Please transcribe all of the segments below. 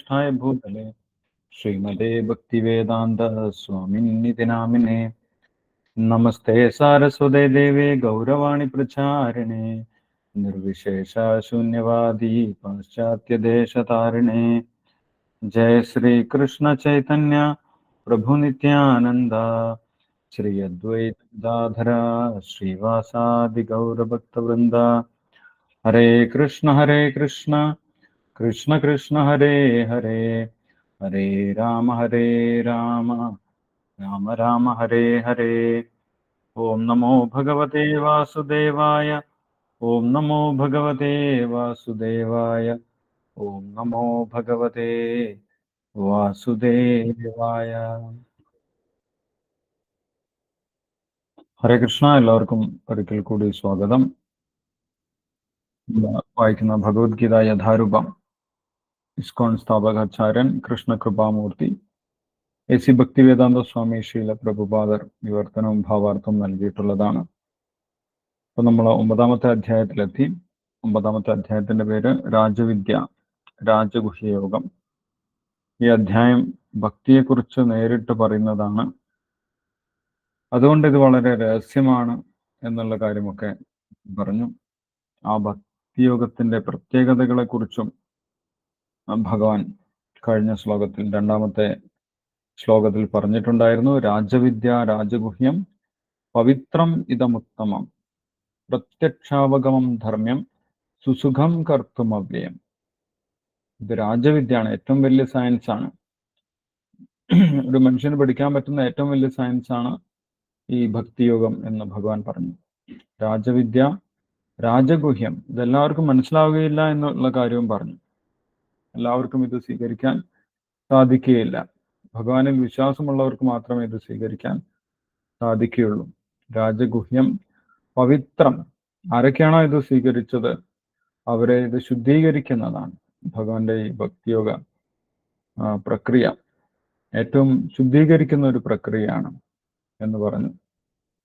प्रतिष्ठाय भूतले श्रीमते भक्तिवेदांत स्वामिन्निति नामिने। नमस्ते सारस्वते देवे गौरवाणी प्रचारिणे निर्विशेष शून्यवादी पाश्चात्य देशतारिणे। जय श्री कृष्ण चैतन्य प्रभु नित्यानंद श्री अद्वैत गदाधर श्रीवासादि गौर भक्तवृंद। हरे कृष्ण कृष्ण कृष्ण हरे हरे, हरे राम राम राम हरे हरे। ओम नमो भगवते वासुदेवाय, ओम नमो भगवते वासुदेवाय, ओम नमो भगवते വാസുദേവായ. ഹരേ കൃഷ്ണ. എല്ലാവർക്കും ഒരിക്കൽ കൂടി സ്വാഗതം. വായിക്കുന്ന ഭഗവത്ഗീത യഥാരൂപം ഇസ്കോൺ സ്ഥാപകാചാര്യൻ കൃഷ്ണകൃപാമൂർത്തി എസി ഭക്തിവേദാന്ത സ്വാമി ശ്രീല പ്രഭുപാദർ വിവർത്തനവും ഭാവാർത്ഥവും നൽകിയിട്ടുള്ളതാണ്. അപ്പൊ നമ്മൾ 9ാമത്തെ അധ്യായത്തിലെത്തി. 9ാമത്തെ അധ്യായത്തിന്റെ പേര് രാജവിദ്യ, രാജഗുഹ്യയോഗം. ഈ അധ്യായം ഭക്തിയെക്കുറിച്ച് നേരിട്ട് പറയുന്നതാണ്. അതുകൊണ്ട് ഇത് വളരെ രഹസ്യമാണ് എന്നുള്ള കാര്യമൊക്കെ പറഞ്ഞു. ആ ഭക്തിയോഗത്തിന്റെ പ്രത്യേകതകളെ കുറിച്ചും ഭഗവാൻ കഴിഞ്ഞ ശ്ലോകത്തിൽ 2ാമത്തെ ശ്ലോകത്തിൽ പറഞ്ഞിട്ടുണ്ടായിരുന്നു. രാജവിദ്യ രാജഗുഹ്യം പവിത്രം ഇതമുത്തമം പ്രത്യക്ഷാവഗമം ധർമ്മ്യം സുസുഖം കർത്തുമവ്യയം. ഇത് രാജവിദ്യയാണ്, ഏറ്റവും വലിയ സയൻസ് ആണ്. ഒരു മനുഷ്യന് പഠിക്കാൻ പറ്റുന്ന ഏറ്റവും വലിയ സയൻസ് ആണ് ഈ ഭക്തിയോഗം എന്ന് ഭഗവാൻ പറഞ്ഞു. രാജവിദ്യ രാജഗുഹ്യം ഇതെല്ലാവർക്കും മനസ്സിലാവുകയില്ല എന്നുള്ള കാര്യവും പറഞ്ഞു. എല്ലാവർക്കും ഇത് സ്വീകരിക്കാൻ സാധിക്കുകയില്ല. ഭഗവാനിൽ വിശ്വാസമുള്ളവർക്ക് മാത്രമേ ഇത് സ്വീകരിക്കാൻ സാധിക്കുകയുള്ളൂ. രാജഗുഹ്യം പവിത്രം. ആരൊക്കെയാണോ ഇത് സ്വീകരിച്ചത് അവരെ ഇത് ശുദ്ധീകരിക്കുന്നതാണ്. ഭഗവാന്റെ ഈ ഭക്തിയോഗ പ്രക്രിയ ഏറ്റവും ശുദ്ധീകരിക്കുന്ന ഒരു പ്രക്രിയയാണ് എന്ന് പറഞ്ഞു.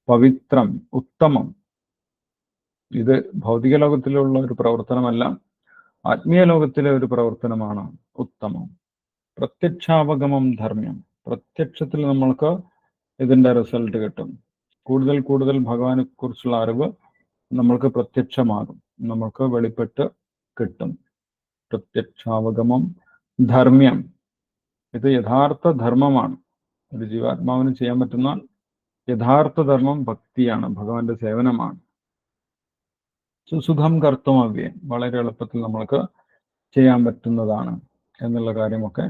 പവിത്രം, ഉത്തമം. ഇത് ഭൗതിക ലോകത്തിലുള്ള ഒരു പ്രവർത്തനമല്ല, ആത്മീയ ലോകത്തിലെ ഒരു പ്രവർത്തനമാണ് ഉത്തമം. പ്രത്യക്ഷാവഗമം ധർമ്മ്യം. പ്രത്യക്ഷത്തിൽ നമ്മൾക്ക് ഇതിന്റെ റിസൾട്ട് കിട്ടും. കൂടുതൽ കൂടുതൽ ഭഗവാനെ കുറിച്ചുള്ള അറിവ് നമ്മൾക്ക് പ്രത്യക്ഷമാകും, നമ്മൾക്ക് വെളിപ്പെട്ട് കിട്ടും. പ്രത്യക്ഷാവഗമം ധർമ്മ്യം. ഇത് യഥാർത്ഥ ധർമ്മമാണ്. ഒരു ജീവാത്മാവിന് ചെയ്യാൻ പറ്റുന്ന യഥാർത്ഥ ധർമ്മം ഭക്തിയാണ്, ഭഗവാന്റെ സേവനമാണ്. സുസുഖം കർത്തുമവ്യം. വളരെ എളുപ്പത്തിൽ നമ്മൾക്ക് ചെയ്യാൻ പറ്റുന്നതാണ് എന്നുള്ള കാര്യമൊക്കെ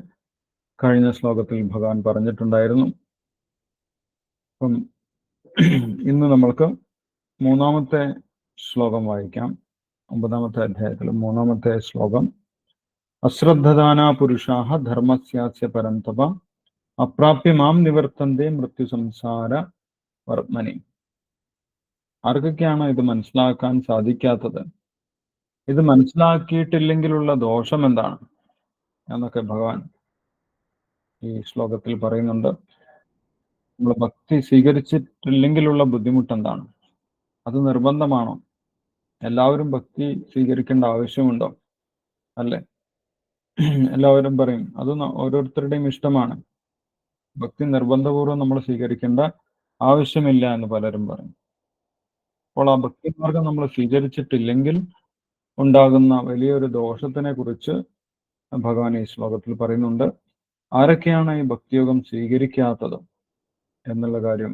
കഴിഞ്ഞ ശ്ലോകത്തിൽ ഭഗവാൻ പറഞ്ഞിട്ടുണ്ടായിരുന്നു. അപ്പം ഇന്ന് നമ്മൾക്ക് 3ാമത്തെ ശ്ലോകം വായിക്കാം. 9ാമത്തെ അധ്യായത്തിൽ 3ാമത്തെ ശ്ലോകം. അശ്രദ്ധദാന പുരുഷാഹ ധർമ്മസ്യാസ്യ പരന്തപ അപ്രാപ്യ മാം നിവർത്തന്തേ മൃത്യു സംസാര വർമ്മനി. ആർക്കൊക്കെയാണ് ഇത് മനസ്സിലാക്കാൻ സാധിക്കാത്തത്? ഇത് മനസ്സിലാക്കിയിട്ടില്ലെങ്കിലുള്ള ദോഷം എന്താണ് എന്നൊക്കെ ഭഗവാൻ ഈ ശ്ലോകത്തിൽ പറയുന്നുണ്ട്. നമ്മൾ ഭക്തി സ്വീകരിച്ചിട്ടില്ലെങ്കിലുള്ള ബുദ്ധിമുട്ട് എന്താണ്? അത് നിർബന്ധമാണോ? എല്ലാവരും ഭക്തി സ്വീകരിക്കേണ്ട ആവശ്യമുണ്ടോ? അല്ലേ? എല്ലാവരും പറയും അത് ഓരോരുത്തരുടെയും ഇഷ്ടമാണ്, ഭക്തി നിർബന്ധപൂർവ്വം നമ്മൾ സ്വീകരിക്കേണ്ട ആവശ്യമില്ല എന്ന് പലരും പറയും. അപ്പോൾ ആ ഭക്തിമാർഗം നമ്മൾ സ്വീകരിച്ചിട്ടില്ലെങ്കിൽ ഉണ്ടാകുന്ന വലിയൊരു ദോഷത്തിനെ കുറിച്ച് ഭഗവാൻ ഈ ശ്ലോകത്തിൽ പറയുന്നുണ്ട്. ആരൊക്കെയാണ് ഈ ഭക്തിയോഗം സ്വീകരിക്കാത്തത് എന്നുള്ള കാര്യം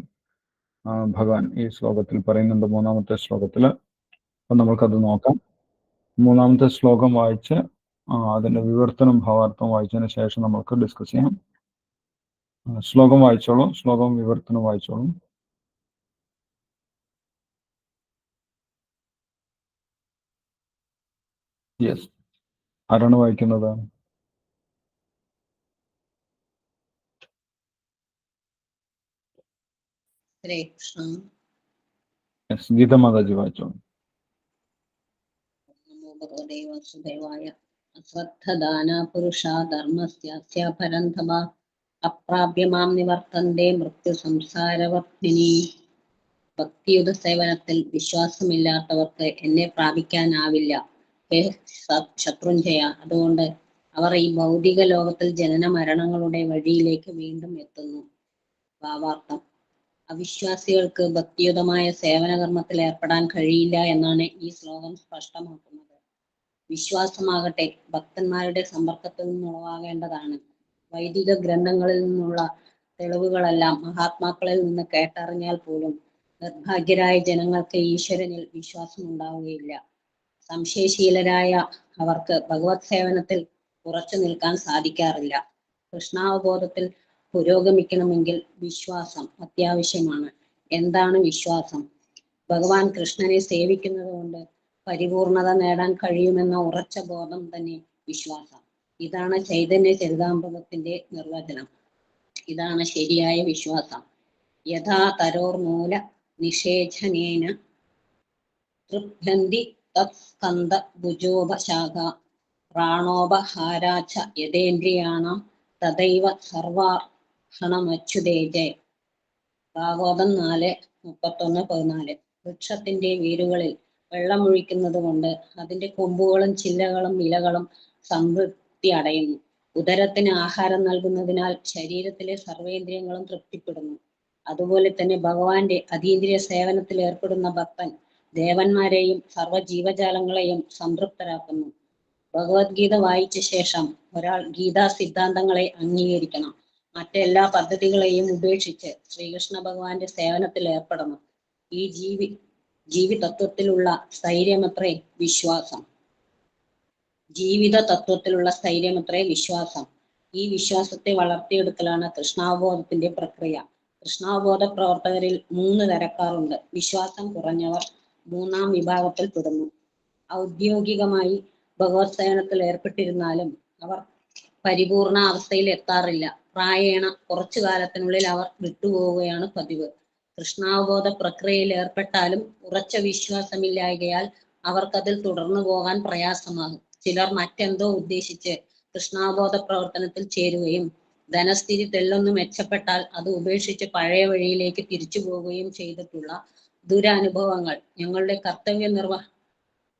ഭഗവാൻ ഈ ശ്ലോകത്തിൽ പറയുന്നുണ്ട്, 3ാമത്തെ ശ്ലോകത്തിൽ. അപ്പം നമ്മൾക്കത് നോക്കാം. 3ാമത്തെ ശ്ലോകം വായിച്ച് അതിന്റെ വിവർത്തനം ഭാവാർത്ഥം വായിച്ചതിന് ശേഷം നമുക്ക് ഡിസ്കസ് ചെയ്യാം. ശ്ലോകം വായിച്ചോളൂ, ശ്ലോകം വിവർത്തനം വായിച്ചോളൂ. യെസ്, ആരാണ് വായിക്കുന്നത്? ഗീത മാതാജി വായിച്ചോളൂ. നമോ ഭഗവതേ വാസുദേവായ. അശ്രദ്ധദാന പുരുഷാ ധർമ്മസ്യാസ്യ പരന്തപ അപ്രാപ്യ മാം നിവർത്തന്തേ മൃത്യു സംസാരവർത്തിനി. ഭക്തിയുത സേവനത്തിൽ വിശ്വാസമില്ലാത്തവർക്ക് എന്നെ പ്രാപിക്കാനാവില്ല. ഹേ ശത്രുഞ്ജയ, അതുകൊണ്ട് അവർ ഈ ഭൗതിക ലോകത്തിൽ ജനന മരണങ്ങളുടെ വഴിയിലേക്ക് വീണ്ടും എത്തുന്നു. ഭാവാർത്ഥം: അവിശ്വാസികൾക്ക് ഭക്തിയുതമായ സേവനകർമ്മത്തിൽ ഏർപ്പെടാൻ കഴിയില്ല എന്നാണ് ഈ ശ്ലോകം സ്പഷ്ടമാക്കുന്നത്. വിശ്വാസമാകട്ടെ ഭക്തന്മാരുടെ സമ്പർക്കത്തിൽ നിന്നുളവാകേണ്ടതാണ്. വൈദിക ഗ്രന്ഥങ്ങളിൽ നിന്നുള്ള തെളിവുകളെല്ലാം മഹാത്മാക്കളിൽ നിന്ന് കേട്ടറിഞ്ഞാൽ പോലും നിർഭാഗ്യരായ ജനങ്ങൾക്ക് ഈശ്വരനിൽ വിശ്വാസം ഉണ്ടാവുകയില്ല. സംശയശീലരായ അവർക്ക് ഭഗവത് സേവനത്തിൽ ഉറച്ചു നിൽക്കാൻ സാധിക്കാറില്ല. കൃഷ്ണാവബോധത്തിൽ പുരോഗമിക്കണമെങ്കിൽ വിശ്വാസം അത്യാവശ്യമാണ്. എന്താണ് വിശ്വാസം? ഭഗവാൻ കൃഷ്ണനെ സേവിക്കുന്നത് കൊണ്ട് പരിപൂർണത നേടാൻ കഴിയുമെന്ന ഉറച്ച ബോധം തന്നെ വിശ്വാസം. ഇതാണ് ചൈതന്യ ചരിതാമൃതത്തിന്റെ നിർവചനം. ഇതാണ് ശരിയായ വിശ്വാസം. യഥാ തരോർമൂല നിഷേധനേന തൃപ്യന്തി തത്സ്കന്ധ ഭുജോപശാഖ പ്രാണോപഹാരാച്ച യഥേന്ദ്രിയാണാം തദൈവ സർവാർഹണമച്യുതേജേ. ഭാഗവതം 4:31-14. വൃക്ഷത്തിന്റെ വേരുകളിൽ വെള്ളമൊഴിക്കുന്നത് കൊണ്ട് അതിന്റെ കൊമ്പുകളും ചില്ലകളും ഇലകളും സംതൃപ്തി അടയുന്നു. ഉദരത്തിന് ആഹാരം നൽകുന്നതിനാൽ ശരീരത്തിലെ സർവേന്ദ്രിയങ്ങളും തൃപ്തിപ്പെടുന്നു. അതുപോലെ തന്നെ ഭഗവാന്റെ അതീന്ദ്രിയ സേവനത്തിൽ ഏർപ്പെടുന്ന ഭക്തൻ ദേവന്മാരെയും സർവ്വജീവജാലങ്ങളെയും സംതൃപ്തരാക്കുന്നു. ഭഗവത്ഗീത വായിച്ച ശേഷം ഒരാൾ ഗീതാ സിദ്ധാന്തങ്ങളെ അംഗീകരിക്കണം. മറ്റെല്ലാ പദ്ധതികളെയും ഉപേക്ഷിച്ച് ശ്രീകൃഷ്ണ ഭഗവാന്റെ സേവനത്തിൽ ഏർപ്പെടണം. ഈ ജീവിത തത്വത്തിലുള്ള സ്ഥൈര്യമത്രേ വിശ്വാസം. ഈ വിശ്വാസത്തെ വളർത്തിയെടുക്കലാണ് കൃഷ്ണാവബോധത്തിന്റെ പ്രക്രിയ. കൃഷ്ണാവബോധ പ്രവർത്തകരിൽ 3 തരക്കാരുണ്ട്. വിശ്വാസം കുറഞ്ഞവർ 3-ാം വിഭാഗത്തിൽ പെടുന്നു. ഔദ്യോഗികമായി ഭഗവത് സേവനത്തിൽ ഏർപ്പെട്ടിരുന്നാലും അവർ പരിപൂർണ അവസ്ഥയിൽ എത്താറില്ല. പ്രായേണ കുറച്ചു കാലത്തിനുള്ളിൽ അവർ വിട്ടുപോവുകയാണ് പതിവ്. കൃഷ്ണാവബോധ പ്രക്രിയയിൽ ഏർപ്പെട്ടാലും ഉറച്ച വിശ്വാസമില്ലായകയാൽ അവർക്കതിൽ തുടർന്നു പോകാൻ പ്രയാസമാകും. ചിലർ മറ്റെന്തോ ഉദ്ദേശിച്ച് കൃഷ്ണാവബോധ പ്രവർത്തനത്തിൽ ചേരുകയും ധനസ്ഥിതി തെല്ലൊന്ന് മെച്ചപ്പെട്ടാൽ അത് ഉപേക്ഷിച്ച് പഴയ വഴിയിലേക്ക് തിരിച്ചു പോവുകയും ചെയ്തിട്ടുള്ള ദുരനുഭവങ്ങൾ ഞങ്ങളുടെ കർത്തവ്യ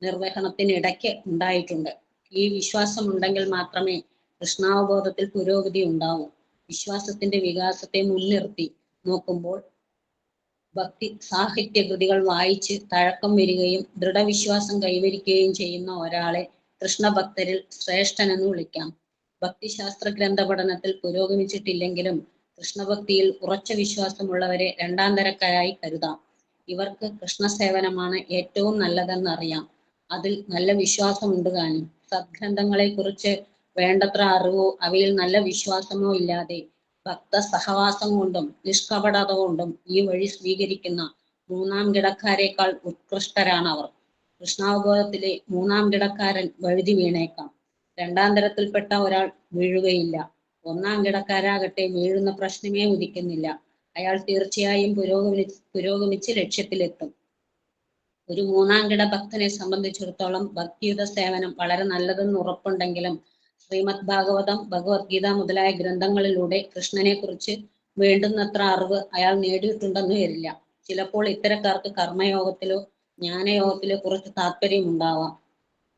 നിർവഹണത്തിനിടയ്ക്ക് ഉണ്ടായിട്ടുണ്ട്. ഈ വിശ്വാസം ഉണ്ടെങ്കിൽ മാത്രമേ കൃഷ്ണാവബോധത്തിൽ പുരോഗതി ഉണ്ടാവൂ. വിശ്വാസത്തിന്റെ വികാസത്തെ മുൻനിർത്തി നോക്കുമ്പോൾ ഭക്തി സാഹിത്യ കൃതികൾ വായിച്ച് തഴക്കം വരികയും ദൃഢവിശ്വാസം കൈവരിക്കുകയും ചെയ്യുന്ന ഒരാളെ കൃഷ്ണഭക്തരിൽ ശ്രേഷ്ഠനെന്ന് വിളിക്കാം. ഭക്തിശാസ്ത്ര ഗ്രന്ഥ പഠനത്തിൽ പുരോഗമിച്ചിട്ടില്ലെങ്കിലും കൃഷ്ണഭക്തിയിൽ ഉറച്ച വിശ്വാസമുള്ളവരെ 2-ാം തരക്കാരായി കരുതാം. ഇവർക്ക് കൃഷ്ണസേവനമാണ് ഏറ്റവും നല്ലതെന്നറിയാം. അതിൽ നല്ല വിശ്വാസമുണ്ട് താനും. സദ്ഗ്രന്ഥങ്ങളെ കുറിച്ച് വേണ്ടത്ര അറിവോ അവയിൽ നല്ല വിശ്വാസമോ ഇല്ലാതെ ഭക്ത സഹവാസം കൊണ്ടും നിഷ്കപടത കൊണ്ടും ഈ വഴി സ്വീകരിക്കുന്ന 3-ാം കിടക്കാരേക്കാൾ ഉത്കൃഷ്ടരാണ് അവർ. കൃഷ്ണാവബോധത്തിലെ 3-ാം കിടക്കാരൻ വഴുതി വീണേക്കാം. 2-ാം തരത്തിൽപ്പെട്ട ഒരാൾ വീഴുകയില്ല. 1-ാം കിടക്കാരാകട്ടെ വീഴുന്ന പ്രശ്നമേ ഉദിക്കുന്നില്ല. അയാൾ തീർച്ചയായും പുരോഗമിച്ച് ലക്ഷ്യത്തിലെത്തും. ഒരു 3-ാം കിട ഭക്തനെ സംബന്ധിച്ചിടത്തോളം ഭക്തിയുത സേവനം വളരെ നല്ലതെന്ന് ഉറപ്പുണ്ടെങ്കിലും ശ്രീമദ് ഭാഗവതം, ഭഗവത്ഗീത മുതലായ ഗ്രന്ഥങ്ങളിലൂടെ കൃഷ്ണനെ കുറിച്ച് വേണ്ടുന്നത്ര അറിവ് അയാൾ നേടിയിട്ടുണ്ടെന്ന് വരില്ല. ചിലപ്പോൾ ഇത്തരക്കാർക്ക് കർമ്മയോഗത്തിലോ ജ്ഞാനയോഗത്തിലോ കുറച്ച് താല്പര്യമുണ്ടാവാം.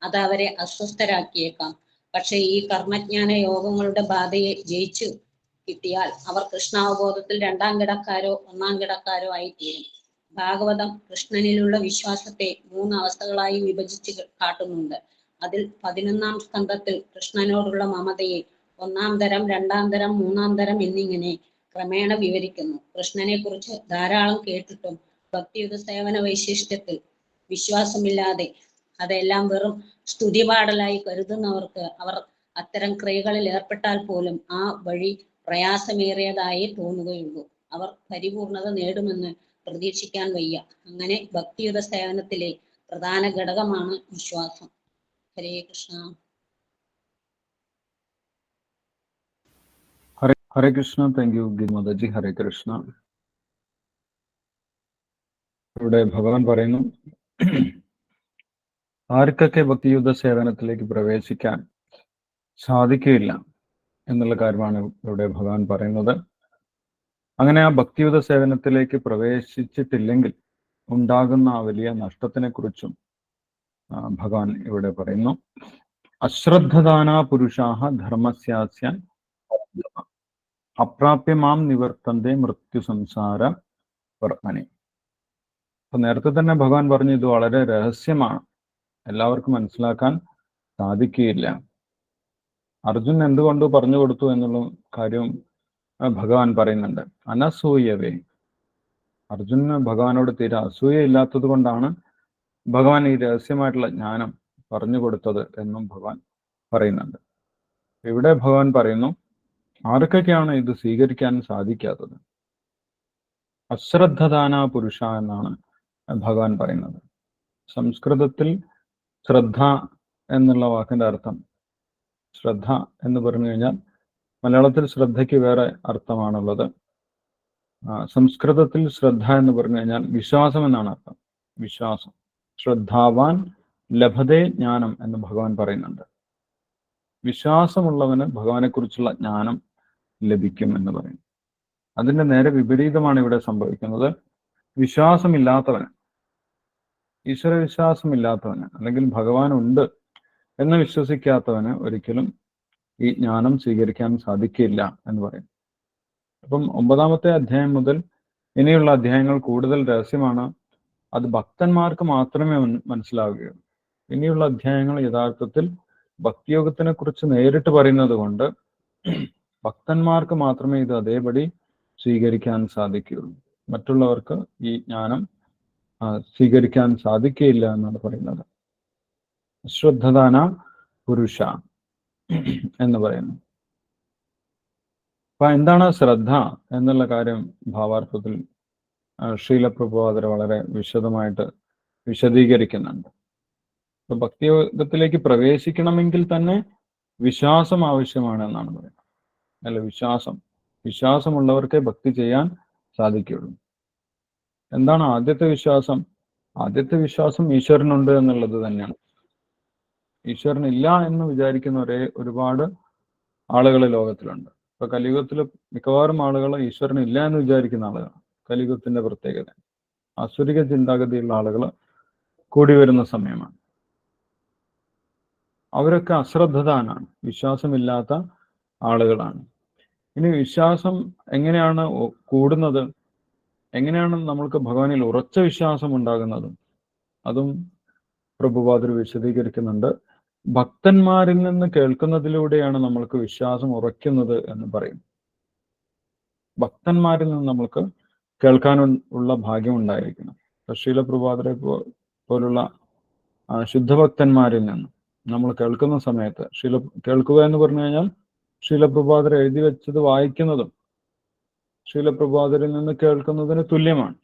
അത് അവരെ അസ്വസ്ഥരാക്കിയേക്കാം. പക്ഷെ ഈ കർമ്മജ്ഞാന യോഗങ്ങളുടെ ബാധയെ ജയിച്ചു കിട്ടിയാൽ അവർ കൃഷ്ണാവബോധത്തിൽ 2-ാം കിടക്കാരോ 1-ാം കിടക്കാരോ ആയിത്തീരും. ഭാഗവതം കൃഷ്ണനിലുള്ള വിശ്വാസത്തെ 3 അവസ്ഥകളായി വിഭജിച്ച് കാട്ടുന്നുണ്ട്. അതിൽ 11-ാം സ്കന്ധത്തിൽ കൃഷ്ണനോടുള്ള മമതയെ 1-ാം തരം, 2-ാം തരം, 3-ാം തരം എന്നിങ്ങനെ ക്രമേണ വിവരിക്കുന്നു. കൃഷ്ണനെ കുറിച്ച് ധാരാളം കേട്ടിട്ടും ഭക്തിയുത സേവന വൈശിഷ്ട്യത്തിൽ വിശ്വാസമില്ലാതെ അതെല്ലാം വെറും സ്തുതിപാടലായി കരുതുന്നവർക്ക് അവർ അത്തരം ക്രിയകളിൽ ഏർപ്പെട്ടാൽ പോലും ആ വഴി പ്രയാസമേറിയതായി തോന്നുകയുള്ളൂ. അവർ പരിപൂർണത നേടുമെന്ന് പ്രതീക്ഷിക്കാൻ വയ്യ. അങ്ങനെ ഭക്തിയുത സേവനത്തിലെ പ്രധാന ഘടകമാണ് വിശ്വാസം. ഹരേ കൃഷ്ണ. ഹരേ കൃഷ്ണ. Thank you Girimataji. ഹരേ കൃഷ്ണ. ഇവിടെ ഭഗവാൻ പറയുന്നു, ആർക്കൊക്കെ ഭക്തിയുത സേവനത്തിലേക്ക് പ്രവേശിക്കാൻ സാധിക്കുകയില്ല എന്നുള്ള കാര്യമാണ് ഇവിടെ ഭഗവാൻ പറയുന്നത്. അങ്ങനെ ആ ഭക്തിയുത സേവനത്തിലേക്ക് പ്രവേശിച്ചിട്ടില്ലെങ്കിൽ ഉണ്ടാകുന്ന ആ വലിയ നഷ്ടത്തിനെ കുറിച്ചും ഭഗവാൻ ഇവിടെ പറയുന്നു. അശ്രദ്ധദാനാ പുരുഷാഹ ധർമ്മസ്യാസ്യ അപ്രാപ്യമാം നിവർത്തന്തേ മൃത്യു സംസാര വർമ്മനെ. അപ്പൊ നേരത്തെ തന്നെ ഭഗവാൻ പറഞ്ഞു ഇത് വളരെ രഹസ്യമാണ്, എല്ലാവർക്കും മനസ്സിലാക്കാൻ സാധിക്കുകയില്ല. അർജുൻ എന്തുകൊണ്ട് പറഞ്ഞു കൊടുത്തു എന്നുള്ള കാര്യം ഭഗവാൻ പറയുന്നുണ്ട്. അനസൂയവേ, അർജുനന് ഭഗവാനോട് തീരെ അസൂയ ഇല്ലാത്തത് കൊണ്ടാണ് ഭഗവാൻ ഈ രഹസ്യമായിട്ടുള്ള ജ്ഞാനം പറഞ്ഞു കൊടുത്തത് എന്നും ഭഗവാൻ പറയുന്നുണ്ട്. ഇവിടെ ഭഗവാൻ പറയുന്നു ആർക്കൊക്കെയാണ് ഇത് സ്വീകരിക്കാൻ സാധിക്കാത്തത്. അശ്രദ്ധദാന പുരുഷ എന്നാണ് ഭഗവാൻ പറയുന്നത്. സംസ്കൃതത്തിൽ ശ്രദ്ധ എന്നുള്ള വാക്കിന്റെ അർത്ഥം, ശ്രദ്ധ എന്ന് പറഞ്ഞു കഴിഞ്ഞാൽ മലയാളത്തിൽ ശ്രദ്ധയ്ക്ക് വേറെ അർത്ഥമാണുള്ളത്. സംസ്കൃതത്തിൽ ശ്രദ്ധ എന്ന് പറഞ്ഞു കഴിഞ്ഞാൽ വിശ്വാസം എന്നാണ് അർത്ഥം. വിശ്വാസം. ശ്രദ്ധാവാൻ ലഭതേ ജ്ഞാനം എന്ന് ഭഗവാൻ പറയുന്നുണ്ട്. വിശ്വാസമുള്ളവന് ഭഗവാനെ കുറിച്ചുള്ള ജ്ഞാനം ലഭിക്കും എന്ന് പറയുന്നു. അതിന്റെ നേരെ വിപരീതമാണ് ഇവിടെ സംഭവിക്കുന്നത്. വിശ്വാസമില്ലാത്തവന്, ഈശ്വര വിശ്വാസമില്ലാത്തവന്, അല്ലെങ്കിൽ ഭഗവാൻ ഉണ്ട് എന്ന് വിശ്വസിക്കാത്തവന് ഒരിക്കലും ഈ ജ്ഞാനം സ്വീകരിക്കാൻ സാധിക്കില്ല എന്ന് പറയും. അപ്പം 9-ാമത്തെ അധ്യായം മുതൽ ഇനിയുള്ള അധ്യായങ്ങൾ കൂടുതൽ രഹസ്യമാണ്. അത് ഭക്തന്മാർക്ക് മാത്രമേ മനസ്സിലാവുകയുള്ളൂ. ഇനിയുള്ള അധ്യായങ്ങൾ യഥാർത്ഥത്തിൽ ഭക്തിയോഗത്തിനെ കുറിച്ച് നേരിട്ട് പറയുന്നത് കൊണ്ട് ഭക്തന്മാർക്ക് മാത്രമേ ഇത് അതേപടി സ്വീകരിക്കാൻ സാധിക്കുകയുള്ളൂ. മറ്റുള്ളവർക്ക് ഈ ജ്ഞാനം സ്വീകരിക്കാൻ സാധിക്കുകയില്ല എന്നാണ് പറയുന്നത്. ശ്രദ്ധദാന പുരുഷ എന്ന് പറയുന്നു. അപ്പൊ എന്താണ് ശ്രദ്ധ എന്നുള്ള കാര്യം ഭാവാർത്ഥത്തിൽ ശ്രീല പ്രഭുപാദർ വളരെ വിശദമായിട്ട് വിശദീകരിക്കുന്നുണ്ട്. അപ്പൊ ഭക്തിയോഗത്തിലേക്ക് പ്രവേശിക്കണമെങ്കിൽ തന്നെ വിശ്വാസം ആവശ്യമാണ് എന്നാണ് പറയുന്നത്. അല്ല, വിശ്വാസമുള്ളവർക്കേ ഭക്തി ചെയ്യാൻ സാധിക്കുകയുള്ളൂ. എന്താണ് ആദ്യത്തെ വിശ്വാസം? ആദ്യത്തെ വിശ്വാസം ഈശ്വരനുണ്ട് എന്നുള്ളത് തന്നെയാണ്. ഈശ്വരനില്ല എന്ന് വിചാരിക്കുന്നവരെ ഒരുപാട് ആളുകൾ ലോകത്തിലുണ്ട്. ഇപ്പൊ കലിയുഗത്തിൽ മിക്കവാറും ആളുകൾ ഈശ്വരനില്ല എന്ന് വിചാരിക്കുന്ന ആളുകളാണ്. കലിയുഗത്തിന്റെ പ്രത്യേകത അസുരിക ചിന്താഗതിയുള്ള ആളുകൾ കൂടി വരുന്ന സമയമാണ്. അവരൊക്കെ അശ്രദ്ധതാനാണ്, വിശ്വാസമില്ലാത്ത ആളുകളാണ്. ഇനി വിശ്വാസം എങ്ങനെയാണ് കൂടുന്നത്? എങ്ങനെയാണ് നമ്മൾക്ക് ഭഗവാനിൽ ഉറച്ച വിശ്വാസം ഉണ്ടാകുന്നത്? അതും പ്രഭുപാദർ വിശദീകരിക്കുന്നുണ്ട്. ഭക്തന്മാരിൽ നിന്ന് കേൾക്കുന്നതിലൂടെയാണ് നമ്മൾക്ക് വിശ്വാസം ഉറയ്ക്കുന്നത് എന്ന് പറയും. ഭക്തന്മാരിൽ നിന്ന് നമ്മൾക്ക് കേൾക്കാനുള്ള ഭാഗ്യം ഉണ്ടായിരിക്കണം. ശീല പ്രഭുപാദരെ പോലുള്ള ശുദ്ധഭക്തന്മാരിൽ നിന്ന് നമ്മൾ കേൾക്കുന്ന സമയത്ത്, കേൾക്കുക എന്ന് പറഞ്ഞു കഴിഞ്ഞാൽ ശീലപ്രഭാതർ എഴുതി വെച്ചത് വായിക്കുന്നതും ശീലപ്രഭാതരിൽ നിന്ന് കേൾക്കുന്നതിന് തുല്യമാണ്.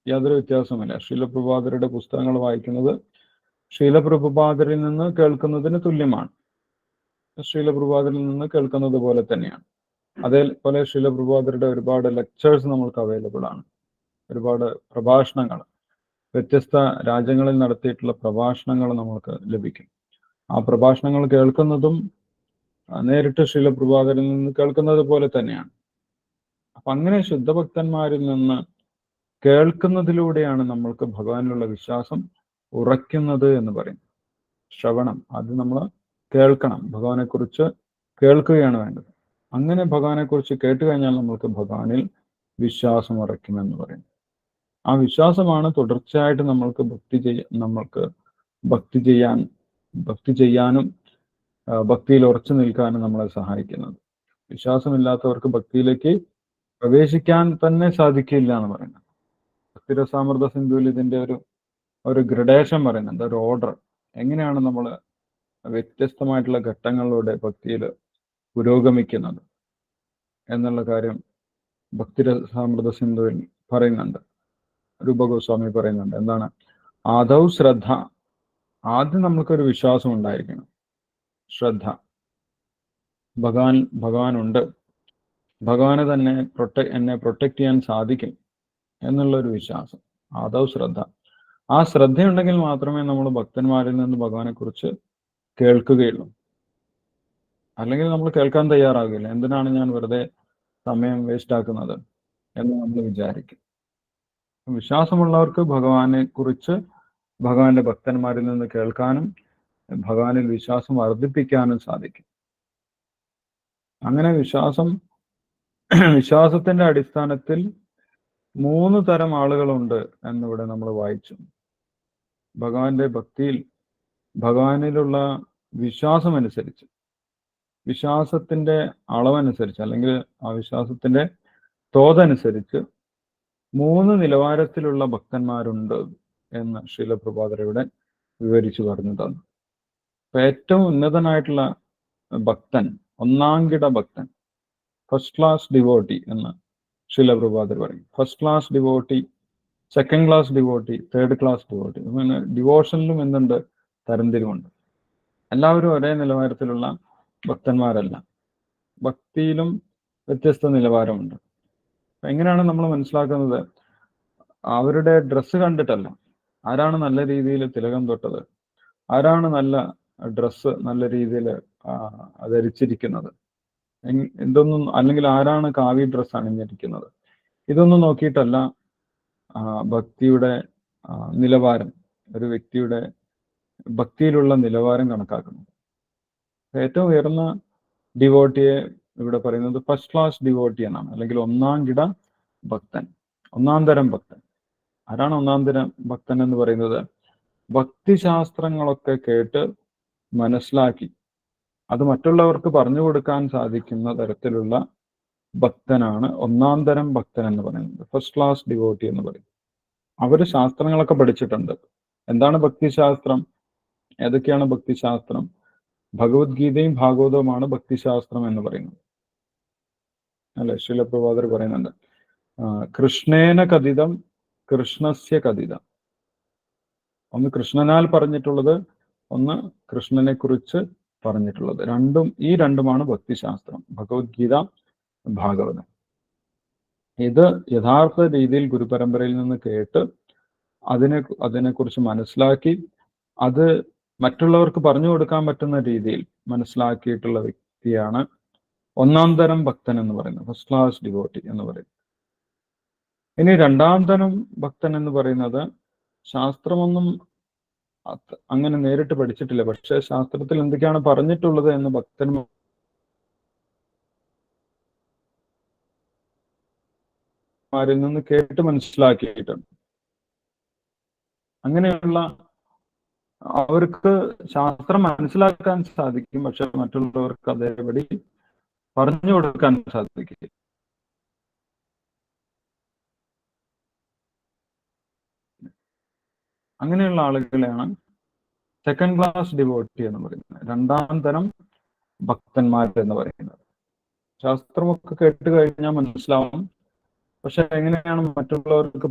യാതൊരു വ്യത്യാസമില്ല. ശീലപ്രഭാതരുടെ പുസ്തകങ്ങൾ വായിക്കുന്നത് ശീലപ്രഭുപാദരിൽ നിന്ന് കേൾക്കുന്നതിന് തുല്യമാണ്. ശീലപ്രഭുപാദരിൽ നിന്ന് കേൾക്കുന്നത് പോലെ തന്നെയാണ്. അതേപോലെ ശീലപ്രഭുപാദരുടെ ഒരുപാട് ലെക്ചേഴ്സ് നമ്മൾക്ക് അവൈലബിൾ ആണ്. ഒരുപാട് പ്രഭാഷണങ്ങൾ, വ്യത്യസ്ത രാജ്യങ്ങളിൽ നടത്തിയിട്ടുള്ള പ്രഭാഷണങ്ങൾ നമ്മൾക്ക് ലഭിക്കും. ആ പ്രഭാഷണങ്ങൾ കേൾക്കുന്നതും നേരിട്ട് ശീലപ്രഭാതരിൽ നിന്ന് കേൾക്കുന്നത് പോലെ തന്നെയാണ്. അപ്പൊ അങ്ങനെ ശുദ്ധഭക്തന്മാരിൽ നിന്ന് കേൾക്കുന്നതിലൂടെയാണ് നമ്മൾക്ക് ഭഗവാനിലുള്ള വിശ്വാസം ഉറയ്ക്കുന്നത് എന്ന് പറയും. ശ്രവണം, അത് നമ്മൾ കേൾക്കണം. ഭഗവാനെ കുറിച്ച് കേൾക്കുകയാണ് വേണ്ടത്. അങ്ങനെ ഭഗവാനെ കുറിച്ച് കേട്ട് കഴിഞ്ഞാൽ നമ്മൾക്ക് ഭഗവാനിൽ വിശ്വാസം ഉറയ്ക്കുമെന്ന് പറയും. ആ വിശ്വാസമാണ് തുടർച്ചയായിട്ട് നമ്മൾക്ക് ഭക്തി ചെയ്യാനും ഭക്തിയിൽ ഉറച്ചു നിൽക്കാനും നമ്മളെ സഹായിക്കുന്നത്. വിശ്വാസമില്ലാത്തവർക്ക് ഭക്തിയിലേക്ക് പ്രവേശിക്കാൻ തന്നെ സാധിക്കില്ല എന്ന് പറയുന്നത്. ഭക്തിരസാമൃത സിന്ധുവിൽ ഇതിന്റെ ഒരു ഗ്രഡേഷൻ പറയുന്നുണ്ട്, ഒരു ഓർഡർ. എങ്ങനെയാണ് നമ്മൾ വ്യത്യസ്തമായിട്ടുള്ള ഘട്ടങ്ങളിലൂടെ ഭക്തിയിൽ പുരോഗമിക്കുന്നത് എന്നുള്ള കാര്യം ഭക്തിരസാമൃത സിന്ധുവിൽ പറയുന്നുണ്ട്. രൂപഗോസ്വാമി പറയുന്നുണ്ട്. എന്താണ്? ആദൗ ശ്രദ്ധ. ആദ്യം നമ്മൾക്കൊരു വിശ്വാസം ഉണ്ടായിരിക്കണം. ശ്രദ്ധ, ഭഗവാനുണ്ട്, ഭഗവാനെ തന്നെ എന്നെ പ്രൊട്ടക്ട് ചെയ്യാൻ സാധിക്കും എന്നുള്ളൊരു വിശ്വാസം. ആദൗ ശ്രദ്ധ. ആ ശ്രദ്ധയുണ്ടെങ്കിൽ മാത്രമേ നമ്മൾ ഭക്തന്മാരിൽ നിന്ന് ഭഗവാനെ കുറിച്ച് കേൾക്കുകയുള്ളൂ. അല്ലെങ്കിൽ നമ്മൾ കേൾക്കാൻ തയ്യാറാകില്ല. എന്തിനാണ് ഞാൻ വെറുതെ സമയം വേസ്റ്റ് ആക്കുന്നത് എന്ന് നമ്മൾ വിചാരിക്കും. വിശ്വാസമുള്ളവർക്ക് ഭഗവാനെ കുറിച്ച് ഭഗവാന്റെ ഭക്തന്മാരിൽ നിന്ന് കേൾക്കാനും ഭഗവാനിൽ വിശ്വാസം വർദ്ധിപ്പിക്കാനും സാധിക്കും. അങ്ങനെ വിശ്വാസത്തിന്റെ അടിസ്ഥാനത്തിൽ 3 തരം ആളുകളുണ്ട് എന്നിവിടെ നമ്മൾ വായിച്ചു. ഭഗവാന്റെ ഭക്തിയിൽ, ഭഗവാനിലുള്ള വിശ്വാസം അനുസരിച്ച്, വിശ്വാസത്തിന്റെ അളവനുസരിച്ച്, അല്ലെങ്കിൽ ആ വിശ്വാസത്തിന്റെ തോതനുസരിച്ച് 3 നിലവാരത്തിലുള്ള ഭക്തന്മാരുണ്ട് എന്ന് ശ്രീല പ്രഭുപാദർ ഇവിടെ വിവരിച്ചു പറഞ്ഞു തന്നു. അപ്പൊ ഏറ്റവും ഉന്നതനായിട്ടുള്ള ഭക്തൻ, ഒന്നാംകിട ഭക്തൻ, ഫസ്റ്റ് ക്ലാസ് ഡിവോട്ടി എന്ന് ശ്രീല പ്രഭുപാദർ പറയും. First class devotee, second class devotee, third class devotee. അങ്ങനെ ഡിവോഷനിലും എന്തുണ്ട്? തരംതിരിവുണ്ട്. എല്ലാവരും ഒരേ നിലവാരത്തിലുള്ള ഭക്തന്മാരല്ല. ഭക്തിയിലും വ്യത്യസ്ത നിലവാരമുണ്ട്. എങ്ങനെയാണ് നമ്മൾ മനസ്സിലാക്കുന്നത്? അവരുടെ ഡ്രസ്സ് കണ്ടിട്ടല്ല. ആരാണ് നല്ല രീതിയിൽ തിലകം തൊട്ടത്, ആരാണ് നല്ല ഡ്രസ്സ് നല്ല രീതിയിൽ ധരിച്ചിരിക്കുന്നത്, എന്തൊന്നും, അല്ലെങ്കിൽ ആരാണ് കാവി ഡ്രസ്സ് അണിഞ്ഞിരിക്കുന്നത്, ഇതൊന്നും നോക്കിയിട്ടല്ല ഭക്തിയുടെ നിലവാരം, ഒരു വ്യക്തിയുടെ ഭക്തിയിലുള്ള നിലവാരം കണക്കാക്കുന്നത്. ഏറ്റവും ഉയർന്ന ഡിവോട്ടിയെ ഇവിടെ പറയുന്നത് ഫസ്റ്റ് ക്ലാസ് ഡിവോട്ടി എന്നാണ്, അല്ലെങ്കിൽ ഒന്നാം കിട ഭക്തൻ, ഒന്നാം തരം ഭക്തൻ. ആരാണ് ഒന്നാം തരം ഭക്തൻ എന്ന് പറയുന്നത്? ഭക്തിശാസ്ത്രങ്ങളൊക്കെ കേട്ട് മനസ്സിലാക്കി അത് മറ്റുള്ളവർക്ക് പറഞ്ഞു കൊടുക്കാൻ സാധിക്കുന്ന തരത്തിലുള്ള ഭക്തനാണ് ഒന്നാം തരം ഭക്തൻ എന്ന് പറയുന്നത്, ഫസ്റ്റ് ക്ലാസ് ഡിവോട്ടി എന്ന് പറയും. അവര് ശാസ്ത്രങ്ങളൊക്കെ പഠിച്ചിട്ടുണ്ട്. എന്താണ് ഭക്തിശാസ്ത്രം? ഏതൊക്കെയാണ് ഭക്തിശാസ്ത്രം? ഭഗവത്ഗീതയും ഭാഗവതവുമാണ് ഭക്തിശാസ്ത്രം എന്ന് പറയുന്നത്, അല്ലെ? ശ്രീല പ്രഭുപാദർ പറയുന്നുണ്ട്, കൃഷ്ണേന കഥിതം കൃഷ്ണസ്യ കഥിതം. ഒന്ന് കൃഷ്ണനാൽ പറഞ്ഞിട്ടുള്ളത്, ഒന്ന് കൃഷ്ണനെ കുറിച്ച് പറഞ്ഞിട്ടുള്ളത്. ഈ രണ്ടുമാണ് ഭക്തിശാസ്ത്രം, ഭഗവത്ഗീത, ഭാഗവതം. ഇത് യഥാർത്ഥ രീതിയിൽ ഗുരുപരമ്പരയിൽ നിന്ന് കേട്ട് അതിനെക്കുറിച്ച് മനസ്സിലാക്കി അത് മറ്റുള്ളവർക്ക് പറഞ്ഞു കൊടുക്കാൻ പറ്റുന്ന രീതിയിൽ മനസ്സിലാക്കിയിട്ടുള്ള വ്യക്തിയാണ് ഒന്നാം തരം ഭക്തൻ എന്ന് പറയുന്നത്, ഫസ്റ്റ് ക്ലാസ് ഡിവോട്ടി എന്ന് പറയുന്നത്. ഇനി രണ്ടാം തരം ഭക്തൻ എന്ന് പറയുന്നത് ശാസ്ത്രമൊന്നും അങ്ങനെ നേരിട്ട് പഠിച്ചിട്ടില്ല, പക്ഷെ ശാസ്ത്രത്തിൽ എന്തൊക്കെയാണ് പറഞ്ഞിട്ടുള്ളത് എന്ന് ഭക്തന്മാരിൽ നിന്ന് കേട്ട് മനസ്സിലാക്കിയിട്ടുണ്ട്. അങ്ങനെയുള്ള അവർക്ക് ശാസ്ത്രം മനസ്സിലാക്കാൻ സാധിക്കും, പക്ഷെ മറ്റുള്ളവർക്ക് അതേപടി പറഞ്ഞു കൊടുക്കാൻ സാധിക്കും. അങ്ങനെയുള്ള ആളുകളെയാണ് സെക്കൻഡ് ക്ലാസ് ഡിവോട്ടി എന്ന് പറയുന്നത്, രണ്ടാം തരം ഭക്തന്മാർ എന്ന് പറയുന്നത്. ശാസ്ത്രമൊക്കെ കേട്ട് കഴിഞ്ഞാൽ മനസ്സിലാവും, പക്ഷെ എങ്ങനെയാണ് മറ്റുള്ളവർക്ക്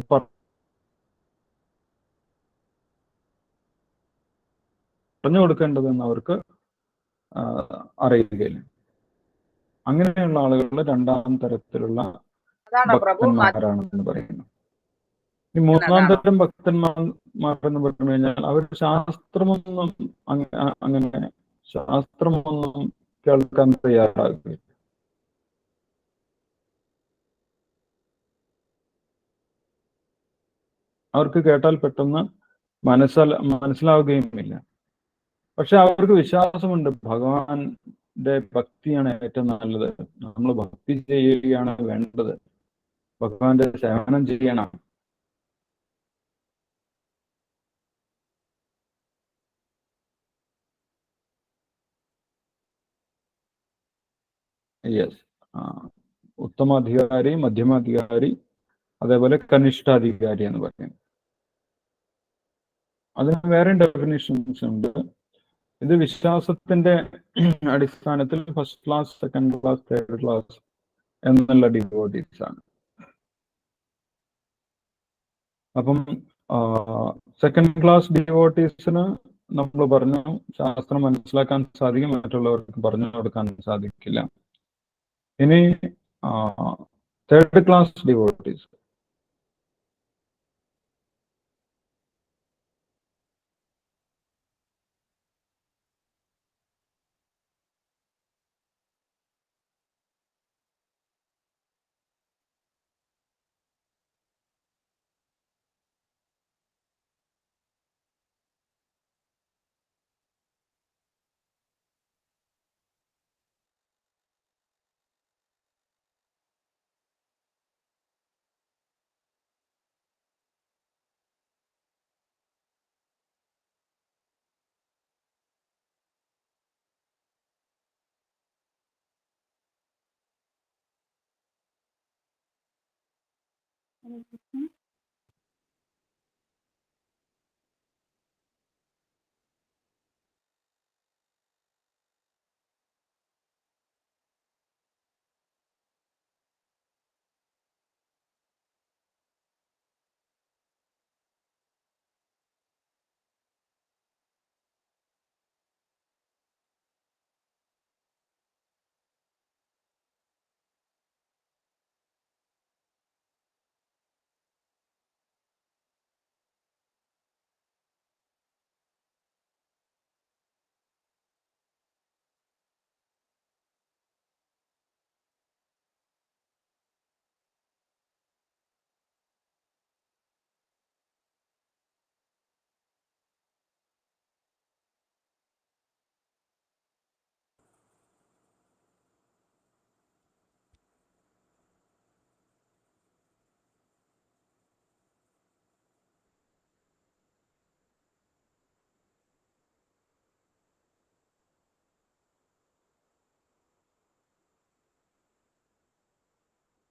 പറഞ്ഞു കൊടുക്കേണ്ടതെന്ന് അവർക്ക് അറിയുകയില്ല. അങ്ങനെയുള്ള ആളുകൾ രണ്ടാം തരത്തിലുള്ള ഭക്തന്മാരാണെന്ന് പറയുന്നു. ഈ മൂന്നാം തരം ഭക്തന്മാർ എന്ന് പറഞ്ഞു കഴിഞ്ഞാൽ അവർ ശാസ്ത്രമൊന്നും അങ്ങനെ ശാസ്ത്രമൊന്നും കേൾക്കാൻ തയ്യാറാകുകയില്ല. അവർക്ക് കേട്ടാൽ പെട്ടെന്ന് മനസ്സിലാവുകയുമില്ല. പക്ഷെ അവർക്ക് വിശ്വാസമുണ്ട്, ഭഗവാന്റെ ഭക്തിയാണ് ഏറ്റവും നല്ലത്, നമ്മൾ ഭക്തി ചെയ്യുകയാണ് വേണ്ടത്, ഭഗവാന്റെ സേവനം ചെയ്യണം. യെസ്, ഉത്തമാധികാരി, മധ്യമാധികാരി, അതേപോലെ കനിഷ്ഠാധികാരി എന്ന് പറയുന്നത്. അതിന് വേറെ ഡെഫിനിഷൻസ് ഉണ്ട്. ഇത് വിശ്വാസത്തിന്റെ അടിസ്ഥാനത്തിൽ first class, second class, third class എന്നുള്ള ഡിവോട്ടീസ് ആണ്. അപ്പം സെക്കൻഡ് ക്ലാസ് ഡിവോട്ടീസിന് നമ്മൾ പറഞ്ഞു ശാസ്ത്രം മനസ്സിലാക്കാൻ സാധിക്കും, മറ്റുള്ളവർക്ക് പറഞ്ഞു കൊടുക്കാൻ സാധിക്കില്ല. ഇനി തേർഡ് ക്ലാസ് ഡിവോട്ടീസ്,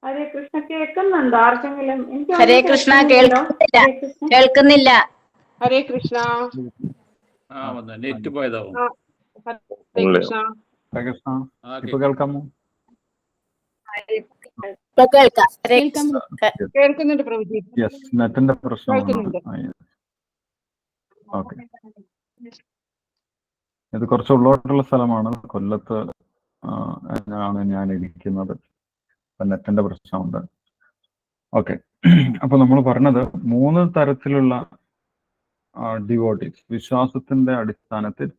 ഹരേ കൃഷ്ണ, കേൾക്കുന്നുണ്ടോ ആർക്കെങ്കിലും? എനിക്ക് ഹരേ കൃഷ്ണ, കേൾക്കുന്നില്ല. ഹരേ കൃഷ്ണ, കേൾക്കുന്നില്ല. ഹരേ കൃഷ്ണ. നെറ്റ് പോയതാവും. ഹരേ കൃഷ്ണ. ഇപ്പൊ കേൾക്കാമോ? കേൾക്കുന്നുണ്ട് പ്രഭുജി. യെസ്, നെറ്റിന്റെ പ്രശ്നമാണ്. കേൾക്കുന്നുണ്ട്. ഓക്കെ, ഇത് കുറച്ച് ഉള്ളോട്ടുള്ള സ്ഥലമാണ്. കൊല്ലത്ത് ആണ് ഞാൻ ഇരിക്കുന്നത്. നെറ്റിന്റെ പ്രശ്നമുണ്ട്. ഓക്കെ, അപ്പൊ നമ്മൾ പറഞ്ഞത് 3 തരത്തിലുള്ള ഡിവോട്ടീസ് വിശ്വാസത്തിന്റെ അടിസ്ഥാനത്തിൽ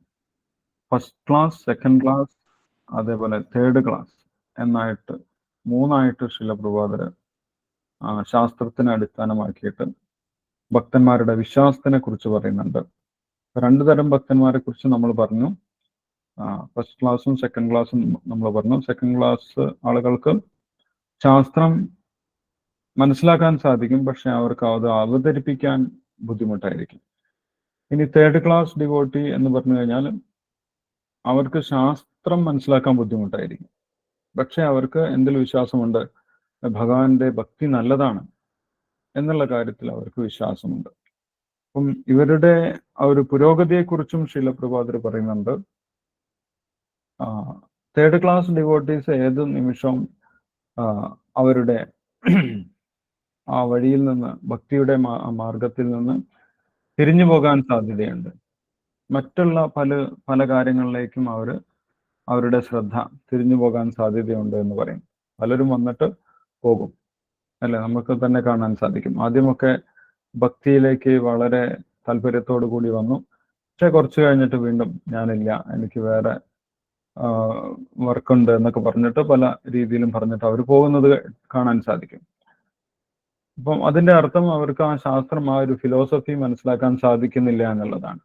ഫസ്റ്റ് ക്ലാസ്, സെക്കൻഡ് ക്ലാസ്, അതേപോലെ തേർഡ് ക്ലാസ് എന്നായിട്ട് 3ആയിട്ട് ശിലപ്രഭാതര് ശാസ്ത്രത്തിനെ അടിസ്ഥാനമാക്കിയിട്ട് ഭക്തന്മാരുടെ വിശ്വാസത്തിനെ കുറിച്ച് പറയുന്നുണ്ട്. 2 തരം ഭക്തന്മാരെ കുറിച്ച് നമ്മൾ പറഞ്ഞു. ഫസ്റ്റ് ക്ലാസ്സും സെക്കൻഡ് ക്ലാസ്സും നമ്മൾ പറഞ്ഞു. സെക്കൻഡ് ക്ലാസ് ആളുകൾക്ക് ശാസ്ത്രം മനസ്സിലാക്കാൻ സാധിക്കും, പക്ഷെ അവർക്ക് അത് അവതരിപ്പിക്കാൻ ബുദ്ധിമുട്ടായിരിക്കും. ഇനി തേർഡ് ക്ലാസ് ഡിവോട്ടി എന്ന് പറഞ്ഞു കഴിഞ്ഞാൽ അവർക്ക് ശാസ്ത്രം മനസ്സിലാക്കാൻ ബുദ്ധിമുട്ടായിരിക്കും, പക്ഷെ അവർക്ക് എന്തിൽ വിശ്വാസമുണ്ട്? ഭഗവാന്റെ ഭക്തി നല്ലതാണ് എന്നുള്ള കാര്യത്തിൽ അവർക്ക് വിശ്വാസമുണ്ട്. അപ്പം ഇവരുടെ ആ ഒരു പുരോഗതിയെക്കുറിച്ചും ശീലപ്രഭാതർ പറയുന്നുണ്ട്. തേർഡ് ക്ലാസ് ഡിവോട്ടീസ് ഏത് നിമിഷവും അവരുടെ ആ വഴിയിൽ നിന്ന്, ഭക്തിയുടെ മാർഗത്തിൽ നിന്ന് തിരിഞ്ഞു പോകാൻ സാധ്യതയുണ്ട്. മറ്റുള്ള പല കാര്യങ്ങളിലേക്കും അവരുടെ ശ്രദ്ധ തിരിഞ്ഞു പോകാൻ സാധ്യതയുണ്ട് എന്ന് പറയും. പലരും വന്നിട്ട് പോകും, അല്ലെ? നമുക്ക് തന്നെ കാണാൻ സാധിക്കും. ആദ്യമൊക്കെ ഭക്തിയിലേക്ക് വളരെ താല്പര്യത്തോടു കൂടി വന്നു, പക്ഷെ കുറച്ച് കഴിഞ്ഞിട്ട് വീണ്ടും ഞാനില്ല, എനിക്ക് വേറെ വർക്കുണ്ട് എന്നൊക്കെ പറഞ്ഞിട്ട് പല രീതിയിലും പറഞ്ഞിട്ട് അവർ പോകുന്നത് കാണാൻ സാധിക്കും. അപ്പം അതിന്റെ അർത്ഥം അവർക്ക് ആ ശാസ്ത്രം, ആ ഒരു ഫിലോസഫി മനസ്സിലാക്കാൻ സാധിക്കുന്നില്ല എന്നുള്ളതാണ്.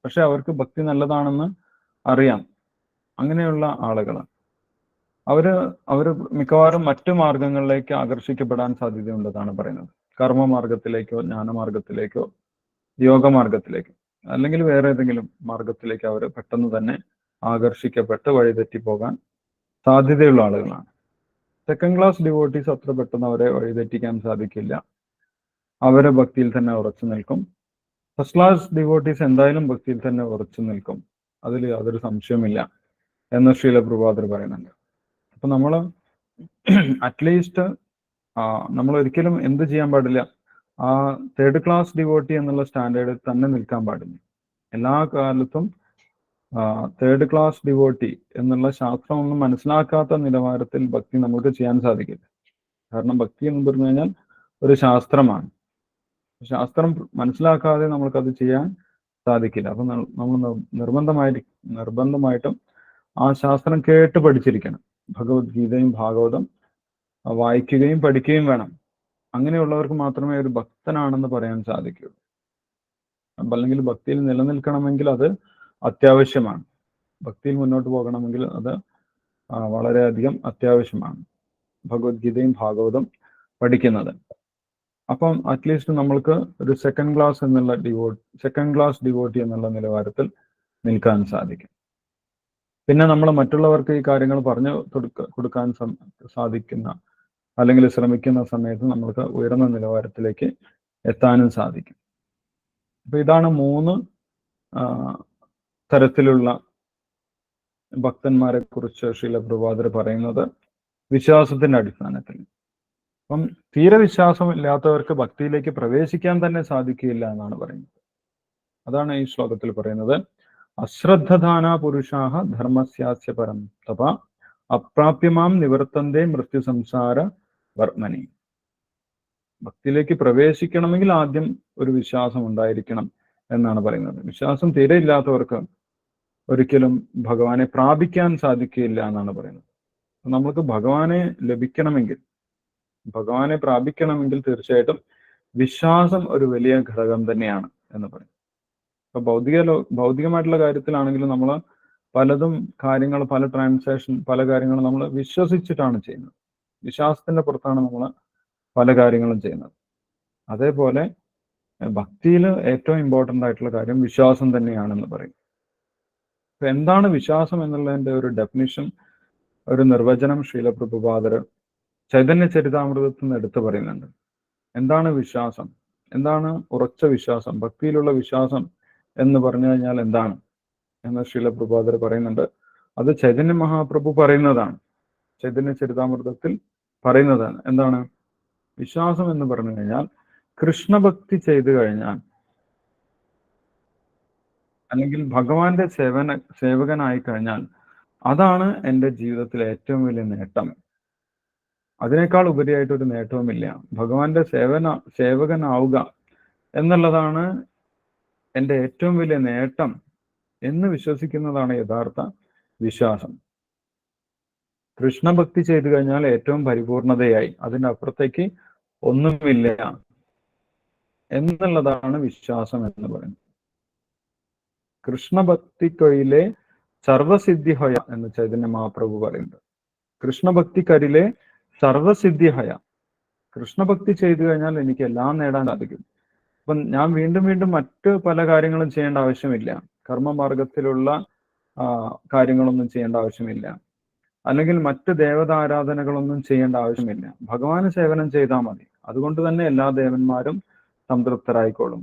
പക്ഷെ അവർക്ക് ഭക്തി നല്ലതാണെന്ന് അറിയാം. അങ്ങനെയുള്ള ആളുകൾ അവര് മിക്കവാറും മറ്റു മാർഗങ്ങളിലേക്ക് ആകർഷിക്കപ്പെടാൻ സാധ്യതയുണ്ടെന്നാണ് പറയുന്നത്. കർമ്മമാർഗത്തിലേക്കോ, ജ്ഞാനമാർഗത്തിലേക്കോ, യോഗമാർഗത്തിലേക്കോ, അല്ലെങ്കിൽ വേറെ ഏതെങ്കിലും മാർഗത്തിലേക്ക് അവർ പെട്ടെന്ന് തന്നെ ആകർഷിക്കപ്പെട്ട് വഴിതെറ്റിപ്പോകാൻ സാധ്യതയുള്ള ആളുകളാണ്. സെക്കൻഡ് ക്ലാസ് ഡിവോട്ടീസ് അത്ര പെട്ടെന്ന് അവരെ വഴിതെറ്റിക്കാൻ സാധിക്കില്ല. അവരെ ഭക്തിയിൽ തന്നെ ഉറച്ചു നിൽക്കും. ഫസ്റ്റ് ക്ലാസ് ഡിവോട്ടീസ് എന്തായാലും ഭക്തിയിൽ തന്നെ ഉറച്ചു നിൽക്കും, അതിൽ യാതൊരു സംശയവുമില്ല എന്ന് ശീലപ്രഭാതർ പറയുന്നുണ്ട്. അപ്പൊ നമ്മൾ അറ്റ്ലീസ്റ്റ് നമ്മൾ ഒരിക്കലും എന്ത് ചെയ്യാൻ പാടില്ല? ആ തേർഡ് ക്ലാസ് ഡിവോട്ടി എന്നുള്ള സ്റ്റാൻഡേർഡിൽ തന്നെ നിൽക്കാൻ പാടില്ല. എല്ലാ കാലത്തും തേർഡ് ക്ലാസ് ഡിവോട്ടി എന്നുള്ള ശാസ്ത്രം ഒന്നും മനസ്സിലാക്കാത്ത നിലവാരത്തിൽ ഭക്തി നമുക്ക് ചെയ്യാൻ സാധിക്കില്ല. കാരണം ഭക്തി എന്ന് പറഞ്ഞു കഴിഞ്ഞാൽ ഒരു ശാസ്ത്രമാണ്. ശാസ്ത്രം മനസ്സിലാക്കാതെ നമ്മൾക്കത് ചെയ്യാൻ സാധിക്കില്ല. അപ്പൊ നമ്മൾ നിർബന്ധമായിട്ടും ആ ശാസ്ത്രം കേട്ട് പഠിച്ചിരിക്കണം. ഭഗവത്ഗീതയും ഭാഗവതം വായിക്കുകയും പഠിക്കുകയും വേണം. അങ്ങനെയുള്ളവർക്ക് മാത്രമേ ഒരു ഭക്തനാണെന്ന് പറയാൻ സാധിക്കൂ. അല്ലെങ്കിൽ ഭക്തിയിൽ നിലനിൽക്കണമെങ്കിൽ അത് അത്യാവശ്യമാണ്. ഭക്തിയിൽ മുന്നോട്ട് പോകണമെങ്കിൽ അത് വളരെയധികം അത്യാവശ്യമാണ്, ഭഗവത്ഗീതയും ഭാഗവതം പഠിക്കുന്നത്. അപ്പം അറ്റ്ലീസ്റ്റ് നമ്മൾക്ക് ഒരു സെക്കൻഡ് ക്ലാസ് ഡിവോട്ടി എന്നുള്ള നിലവാരത്തിൽ നിൽക്കാൻ സാധിക്കും. പിന്നെ നമ്മൾ മറ്റുള്ളവർക്ക് ഈ കാര്യങ്ങൾ പറഞ്ഞു കൊടുക്കാൻ സാധിക്കുന്ന അല്ലെങ്കിൽ ശ്രമിക്കുന്ന സമയത്ത് നമ്മൾക്ക് ഉയർന്ന നിലവാരത്തിലേക്ക് എത്താനും സാധിക്കും. അപ്പൊ ഇതാണ് 3 തരത്തിലുള്ള ഭക്തന്മാരെ കുറിച്ച് ശ്രീല പ്രഭുപാദർ പറയുന്നത് വിശ്വാസത്തിന്റെ അടിസ്ഥാനത്തിൽ. അപ്പം തീരെ വിശ്വാസമില്ലാത്തവർക്ക് ഭക്തിയിലേക്ക് പ്രവേശിക്കാൻ തന്നെ സാധിക്കില്ല എന്നാണ് പറയുന്നത്. അതാണ് ഈ ശ്ലോകത്തിൽ പറയുന്നത്. അശ്രദ്ധധാന പുരുഷാഹ ധർമ്മസ്യാസ്യ പരം തപ അപ്രാപ്യമാം നിവർത്തന്തേ മൃത്യു സംസാര വർമ്മനി. ഭക്തിയിലേക്ക് പ്രവേശിക്കണമെങ്കിൽ ആദ്യം ഒരു വിശ്വാസം ഉണ്ടായിരിക്കണം എന്നാണ് പറയുന്നത്. വിശ്വാസം തീരെ ഇല്ലാത്തവർക്ക് ഒരിക്കലും ഭഗവാനെ പ്രാപിക്കാൻ സാധിക്കില്ല എന്നാണ് പറയുന്നത്. നമുക്ക് ഭഗവാനെ ലഭിക്കണമെങ്കിൽ, ഭഗവാനെ പ്രാപിക്കണമെങ്കിൽ തീർച്ചയായിട്ടും വിശ്വാസം ഒരു വലിയ ഘടകം തന്നെയാണ് എന്ന് പറയും. ഇപ്പൊ ഭൗതികമായിട്ടുള്ള കാര്യത്തിലാണെങ്കിലും നമ്മൾ പലതും കാര്യങ്ങൾ, പല ട്രാൻസാക്ഷൻ, പല കാര്യങ്ങളും നമ്മൾ വിശ്വസിച്ചിട്ടാണ് ചെയ്യുന്നത്. വിശ്വാസത്തിന്റെ പുറത്താണ് നമ്മൾ പല കാര്യങ്ങളും ചെയ്യുന്നത്. അതേപോലെ ഭക്തിയിൽ ഏറ്റവും ഇമ്പോർട്ടൻ്റ് ആയിട്ടുള്ള കാര്യം വിശ്വാസം തന്നെയാണെന്ന് പറയും. അപ്പൊ എന്താണ് വിശ്വാസം എന്നുള്ളതിന്റെ ഒരു ഡെഫിനിഷൻ, ഒരു നിർവചനം ശ്രീല പ്രഭുപാദർ ചൈതന്യ ചരിതാമൃതത്തിൽ നിന്ന് എടുത്തു പറയുന്നുണ്ട്. എന്താണ് വിശ്വാസം, എന്താണ് ഉറച്ച വിശ്വാസം, ഭക്തിയിലുള്ള വിശ്വാസം എന്ന് പറഞ്ഞു കഴിഞ്ഞാൽ എന്താണ് എന്ന് ശ്രീല പ്രഭുപാദർ പറയുന്നുണ്ട്. അത് ചൈതന്യ മഹാപ്രഭു പറയുന്നതാണ്, ചൈതന്യ ചരിതാമൃതത്തിൽ പറയുന്നതാണ്. എന്താണ് വിശ്വാസം എന്ന് പറഞ്ഞു കഴിഞ്ഞാൽ? കൃഷ്ണഭക്തി ചെയ്തു കഴിഞ്ഞാൽ, അല്ലെങ്കിൽ ഭഗവാന്റെ സേവകനായി കഴിഞ്ഞാൽ, അതാണ് എൻ്റെ ജീവിതത്തിലെ ഏറ്റവും വലിയ നേട്ടം. അതിനേക്കാൾ ഉപരിയായിട്ട് ഒരു നേട്ടവുമില്ല. ഭഗവാന്റെ സേവകനാവുക എന്നുള്ളതാണ് എൻ്റെ ഏറ്റവും വലിയ നേട്ടം എന്ന് വിശ്വസിക്കുന്നതാണ് യഥാർത്ഥ വിശ്വാസം. കൃഷ്ണഭക്തി ചെയ്തു കഴിഞ്ഞാൽ ഏറ്റവും പരിപൂർണതയായി, അതിൻ്റെ അപ്പുറത്തേക്ക് ഒന്നുമില്ല എന്നുള്ളതാണ് വിശ്വാസം എന്ന് പറയുന്നത്. കൃഷ്ണഭക്തിക്കൊയിലെ സർവസിദ്ധിഹയ എന്ന് ചൈതന്യ മഹാപ്രഭു പറയുന്നുണ്ട്. കൃഷ്ണഭക്തിക്കരിലെ സർവസിദ്ധിഹയ. കൃഷ്ണഭക്തി ചെയ്തു കഴിഞ്ഞാൽ എനിക്ക് എല്ലാം നേടാൻ സാധിക്കും. അപ്പം ഞാൻ വീണ്ടും വീണ്ടും മറ്റ് പല കാര്യങ്ങളും ചെയ്യേണ്ട ആവശ്യമില്ല. കർമ്മമാർഗത്തിലുള്ള കാര്യങ്ങളൊന്നും ചെയ്യേണ്ട ആവശ്യമില്ല, അല്ലെങ്കിൽ മറ്റ് ദേവതാരാധനകളൊന്നും ചെയ്യേണ്ട ആവശ്യമില്ല. ഭഗവാന് സേവനം ചെയ്താൽ മതി. അതുകൊണ്ട് തന്നെ എല്ലാ ദേവന്മാരും സംതൃപ്തരായിക്കോളും.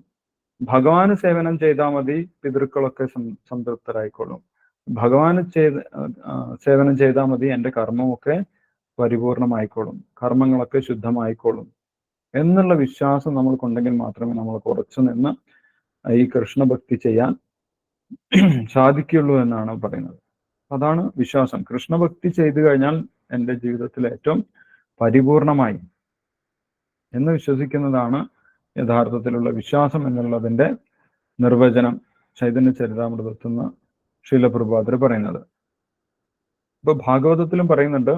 ഭഗവാന് സേവനം ചെയ്താൽ മതി, പിതൃക്കളൊക്കെ സംതൃപ്തരായിക്കോളും. ഭഗവാന് സേവനം ചെയ്താൽ മതി, എൻ്റെ കർമ്മമൊക്കെ പരിപൂർണമായിക്കോളും, കർമ്മങ്ങളൊക്കെ ശുദ്ധമായിക്കോളും എന്നുള്ള വിശ്വാസം നമ്മൾക്കുണ്ടെങ്കിൽ മാത്രമേ നമ്മൾ കുറച്ചു നിന്ന് ഈ കൃഷ്ണഭക്തി ചെയ്യാൻ സാധിക്കുള്ളൂ എന്നാണ് പറയുന്നത്. അതാണ് വിശ്വാസം. കൃഷ്ണഭക്തി ചെയ്തു കഴിഞ്ഞാൽ എൻ്റെ ജീവിതത്തിൽ ഏറ്റവും പരിപൂർണമായി എന്ന് വിശ്വസിക്കുന്നതാണ് യഥാർത്ഥത്തിലുള്ള വിശ്വാസം എന്നുള്ളതിൻ്റെ നിർവചനം ചൈതന്യ ചരിതാമൃതത്തിൽ നിന്ന് ശ്രീല പ്രഭുപാദർ പറയുന്നത്. ഇപ്പൊ ഭാഗവതത്തിലും പറയുന്നുണ്ട്,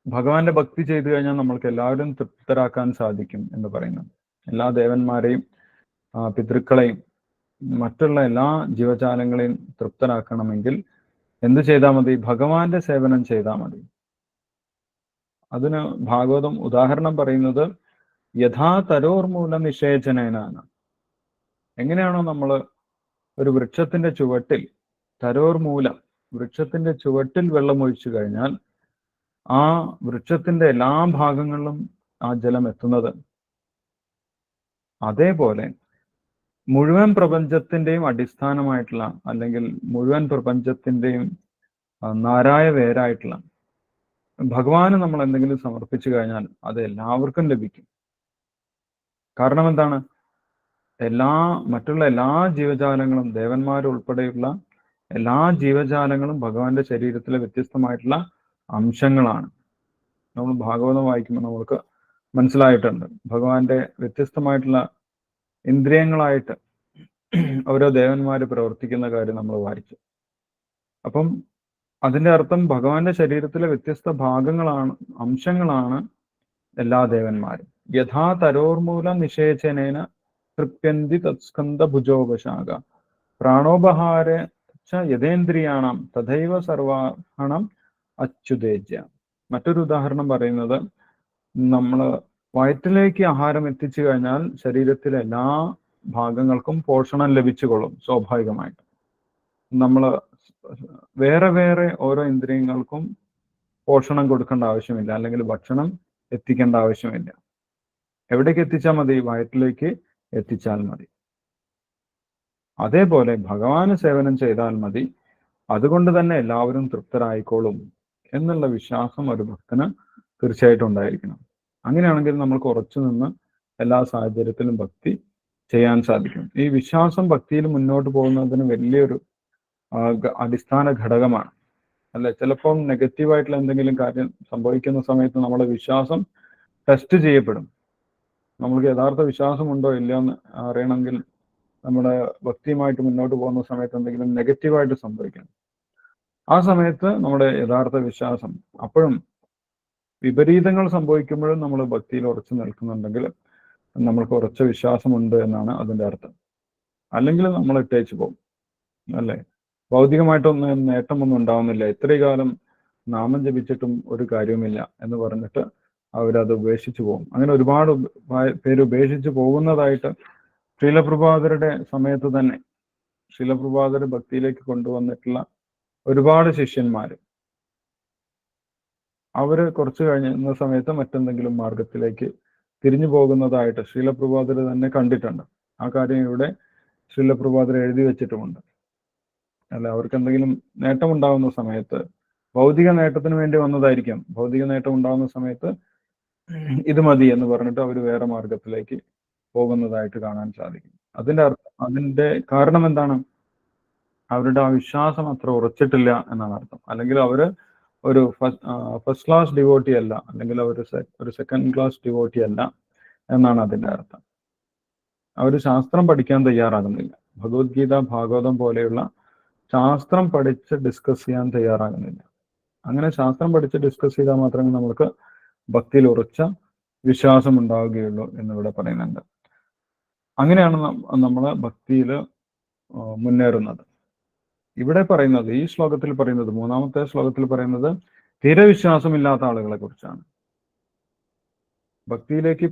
ഭഗവാന്റെ ഭക്തി ചെയ്തു കഴിഞ്ഞാൽ നമ്മൾക്ക് എല്ലാവരും തൃപ്തരാക്കാൻ സാധിക്കും എന്ന് പറയുന്നുണ്ട്. എല്ലാ ദേവന്മാരെയും, പിതൃക്കളെയും, മറ്റുള്ള എല്ലാ ജീവജാലങ്ങളെയും തൃപ്തരാക്കണമെങ്കിൽ എന്ത് ചെയ്താൽ മതി? ഭഗവാന്റെ സേവനം ചെയ്താൽ മതി. അതിന് ഭാഗവതം ഉദാഹരണം പറയുന്നത് യഥാ തരോർമൂല നിഷേചനേനാണ്. എങ്ങനെയാണോ നമ്മൾ ഒരു വൃക്ഷത്തിന്റെ ചുവട്ടിൽ, തരോർമൂല, വൃക്ഷത്തിന്റെ ചുവട്ടിൽ വെള്ളമൊഴിച്ചു കഴിഞ്ഞാൽ ആ വൃക്ഷത്തിന്റെ എല്ലാ ഭാഗങ്ങളിലും ആ ജലം എത്തുന്നത്, അതേപോലെ മുഴുവൻ പ്രപഞ്ചത്തിന്റെയും അടിസ്ഥാനമായിട്ടുള്ള, അല്ലെങ്കിൽ മുഴുവൻ പ്രപഞ്ചത്തിന്റെയും നാരായ വേരായിട്ടുള്ള ഭഗവാന് നമ്മൾ എന്തെങ്കിലും സമർപ്പിച്ചു കഴിഞ്ഞാൽ അത് എല്ലാവർക്കും ലഭിക്കും. കാരണം എന്താണ്? മറ്റുള്ള എല്ലാ ജീവജാലങ്ങളും, ദേവന്മാരുൾപ്പെടെയുള്ള എല്ലാ ജീവജാലങ്ങളും ഭഗവാന്റെ ശരീരത്തിലെ വ്യത്യസ്തമായിട്ടുള്ള അംശങ്ങളാണ്. നമ്മൾ ഭാഗവതം വായിക്കുമ്പോൾ നമ്മൾക്ക് മനസ്സിലായിട്ടുണ്ട്, ഭഗവാന്റെ വ്യത്യസ്തമായിട്ടുള്ള ഇന്ദ്രിയങ്ങളായിട്ട് ഓരോ ദേവന്മാര് പ്രവർത്തിക്കുന്ന കാര്യം നമ്മൾ വായിച്ചു. അപ്പം അതിന്റെ അർത്ഥം ഭഗവാന്റെ ശരീരത്തിലെ വ്യത്യസ്ത ഭാഗങ്ങളാണ്, അംശങ്ങളാണ് എല്ലാ ദേവന്മാരും. യഥാ തരോർമൂല നിഷേചനേന തൃപ്യന്തി തത്സ്കന്ധ ഭുജോപശാഖ പ്രാണോപഹാര യഥേന്ദ്രിയാണം തഥൈവ സർവാഹണം അച്യുതേജ്യ. മറ്റൊരു ഉദാഹരണം പറയുന്നത്, നമ്മൾ വയറ്റിലേക്ക് ആഹാരം എത്തിച്ചു കഴിഞ്ഞാൽ ശരീരത്തിലെ എല്ലാ ഭാഗങ്ങൾക്കും പോഷണം ലഭിച്ചുകൊള്ളും സ്വാഭാവികമായിട്ട്. നമ്മൾ വേറെ വേറെ ഓരോ ഇന്ദ്രിയങ്ങൾക്കും പോഷണം കൊടുക്കേണ്ട ആവശ്യമില്ല, അല്ലെങ്കിൽ ഭക്ഷണം എത്തിക്കേണ്ട ആവശ്യമില്ല. എവിടേക്ക് എത്തിച്ചാൽ മതി? വയറ്റിലേക്ക് എത്തിച്ചാൽ മതി. അതേപോലെ ഭഗവാന് സേവനം ചെയ്താൽ മതി, അതുകൊണ്ട് തന്നെ എല്ലാവരും തൃപ്തരായിക്കോളും എന്നുള്ള വിശ്വാസം ഒരു ഭക്തന് തീർച്ചയായിട്ടും ഉണ്ടായിരിക്കണം. അങ്ങനെയാണെങ്കിൽ നമുക്ക് ഉറച്ചു നിന്ന് എല്ലാ സാഹചര്യത്തിലും ഭക്തി ചെയ്യാൻ സാധിക്കും. ഈ വിശ്വാസം ഭക്തിയിൽ മുന്നോട്ട് പോകുന്നതിന് വലിയൊരു അടിസ്ഥാന ഘടകമാണ്, അല്ലെ? ചിലപ്പം നെഗറ്റീവായിട്ടുള്ള എന്തെങ്കിലും കാര്യം സംഭവിക്കുന്ന സമയത്ത് നമ്മുടെ വിശ്വാസം ടെസ്റ്റ് ചെയ്യപ്പെടും. നമുക്ക് യഥാർത്ഥ വിശ്വാസം ഉണ്ടോ ഇല്ലയോ എന്ന് അറിയണമെങ്കിൽ നമ്മുടെ ഭക്തിയുമായിട്ട് മുന്നോട്ട് പോകുന്ന സമയത്ത് എന്തെങ്കിലും നെഗറ്റീവായിട്ട് സംഭവിക്കണം. ആ സമയത്ത് നമ്മുടെ യഥാർത്ഥ വിശ്വാസം, അപ്പോഴും വിപരീതങ്ങൾ സംഭവിക്കുമ്പോഴും നമ്മൾ ഭക്തിയിൽ ഉറച്ചു നിൽക്കുന്നുണ്ടെങ്കിൽ നമ്മൾക്ക് ഉറച്ച വിശ്വാസമുണ്ട് എന്നാണ് അതിൻ്റെ അർത്ഥം. അല്ലെങ്കിൽ നമ്മൾ ഇട്ടേച്ച് പോകും, അല്ലേ? ഭൗതികമായിട്ടൊന്നും നേട്ടമൊന്നും ഉണ്ടാവുന്നില്ല, ഇത്രയും കാലം നാമം ജപിച്ചിട്ടും ഒരു കാര്യവുമില്ല എന്ന് പറഞ്ഞിട്ട് അവരത് ഉപേക്ഷിച്ചു പോകും. അങ്ങനെ ഒരുപാട് പേര് ഉപേക്ഷിച്ച് പോകുന്നതായിട്ട് ശ്രീലപ്രഭാതരുടെ സമയത്ത് തന്നെ ശ്രീലപ്രഭാതർ ഭക്തിയിലേക്ക് കൊണ്ടുവന്നിട്ടുള്ള ഒരുപാട് ശിഷ്യന്മാര് അവര് കുറച്ചു കഴിഞ്ഞ സമയത്ത് മറ്റെന്തെങ്കിലും മാർഗത്തിലേക്ക് തിരിഞ്ഞു പോകുന്നതായിട്ട് ശ്രീലപ്രഭാതർ തന്നെ കണ്ടിട്ടുണ്ട്. ആ കാര്യം ഇവിടെ ശ്രീലപ്രഭാതർ എഴുതി വെച്ചിട്ടുമുണ്ട്, അല്ല? അവർക്ക് എന്തെങ്കിലും നേട്ടം ഉണ്ടാകുന്ന സമയത്ത്, ഭൗതിക നേട്ടത്തിന് വേണ്ടി വന്നതായിരിക്കാം, ഭൗതിക നേട്ടം ഉണ്ടാകുന്ന സമയത്ത് ഇത് മതി എന്ന് പറഞ്ഞിട്ട് അവർ വേറെ മാർഗത്തിലേക്ക് പോകുന്നതായിട്ട് കാണാൻ സാധിക്കും. അതിന്റെ കാരണം എന്താണ്? അവരുടെ ആ വിശ്വാസം അത്ര ഉറച്ചിട്ടില്ല എന്നാണ് അർത്ഥം. അല്ലെങ്കിൽ അവര് ഒരു ഫസ്റ്റ് ക്ലാസ് ഡിവോട്ടി അല്ല, അല്ലെങ്കിൽ ഒരു സെക്കൻഡ് ക്ലാസ് ഡിവോട്ടി അല്ല എന്നാണ് അതിന്റെ അർത്ഥം. അവർ ശാസ്ത്രം പഠിക്കാൻ തയ്യാറാകുന്നില്ല. ഭഗവത്ഗീത, ഭാഗവതം പോലെയുള്ള ശാസ്ത്രം പഠിച്ച് ഡിസ്കസ് ചെയ്യാൻ തയ്യാറാകുന്നില്ല. അങ്ങനെ ശാസ്ത്രം പഠിച്ച് ഡിസ്കസ് ചെയ്താൽ മാത്രമേ നമുക്ക് ഭക്തിയിൽ ഉറച്ച വിശ്വാസം ഉണ്ടാവുകയുള്ളൂ എന്നിവിടെ പറയുന്നുണ്ട്. അങ്ങനെയാണ് നമ്മൾ ഭക്തിയിൽ മുന്നേറുന്നത്. ഇവിടെ പറയുന്നത്, ഈ ശ്ലോകത്തിൽ പറയുന്നത്, മൂന്നാമത്തെ ശ്ലോകത്തിൽ പറയുന്നത് തീരെ വിശ്വാസമില്ലാത്ത ആളുകളെ കുറിച്ചാണ്. ഭക്തിയിലേക്ക്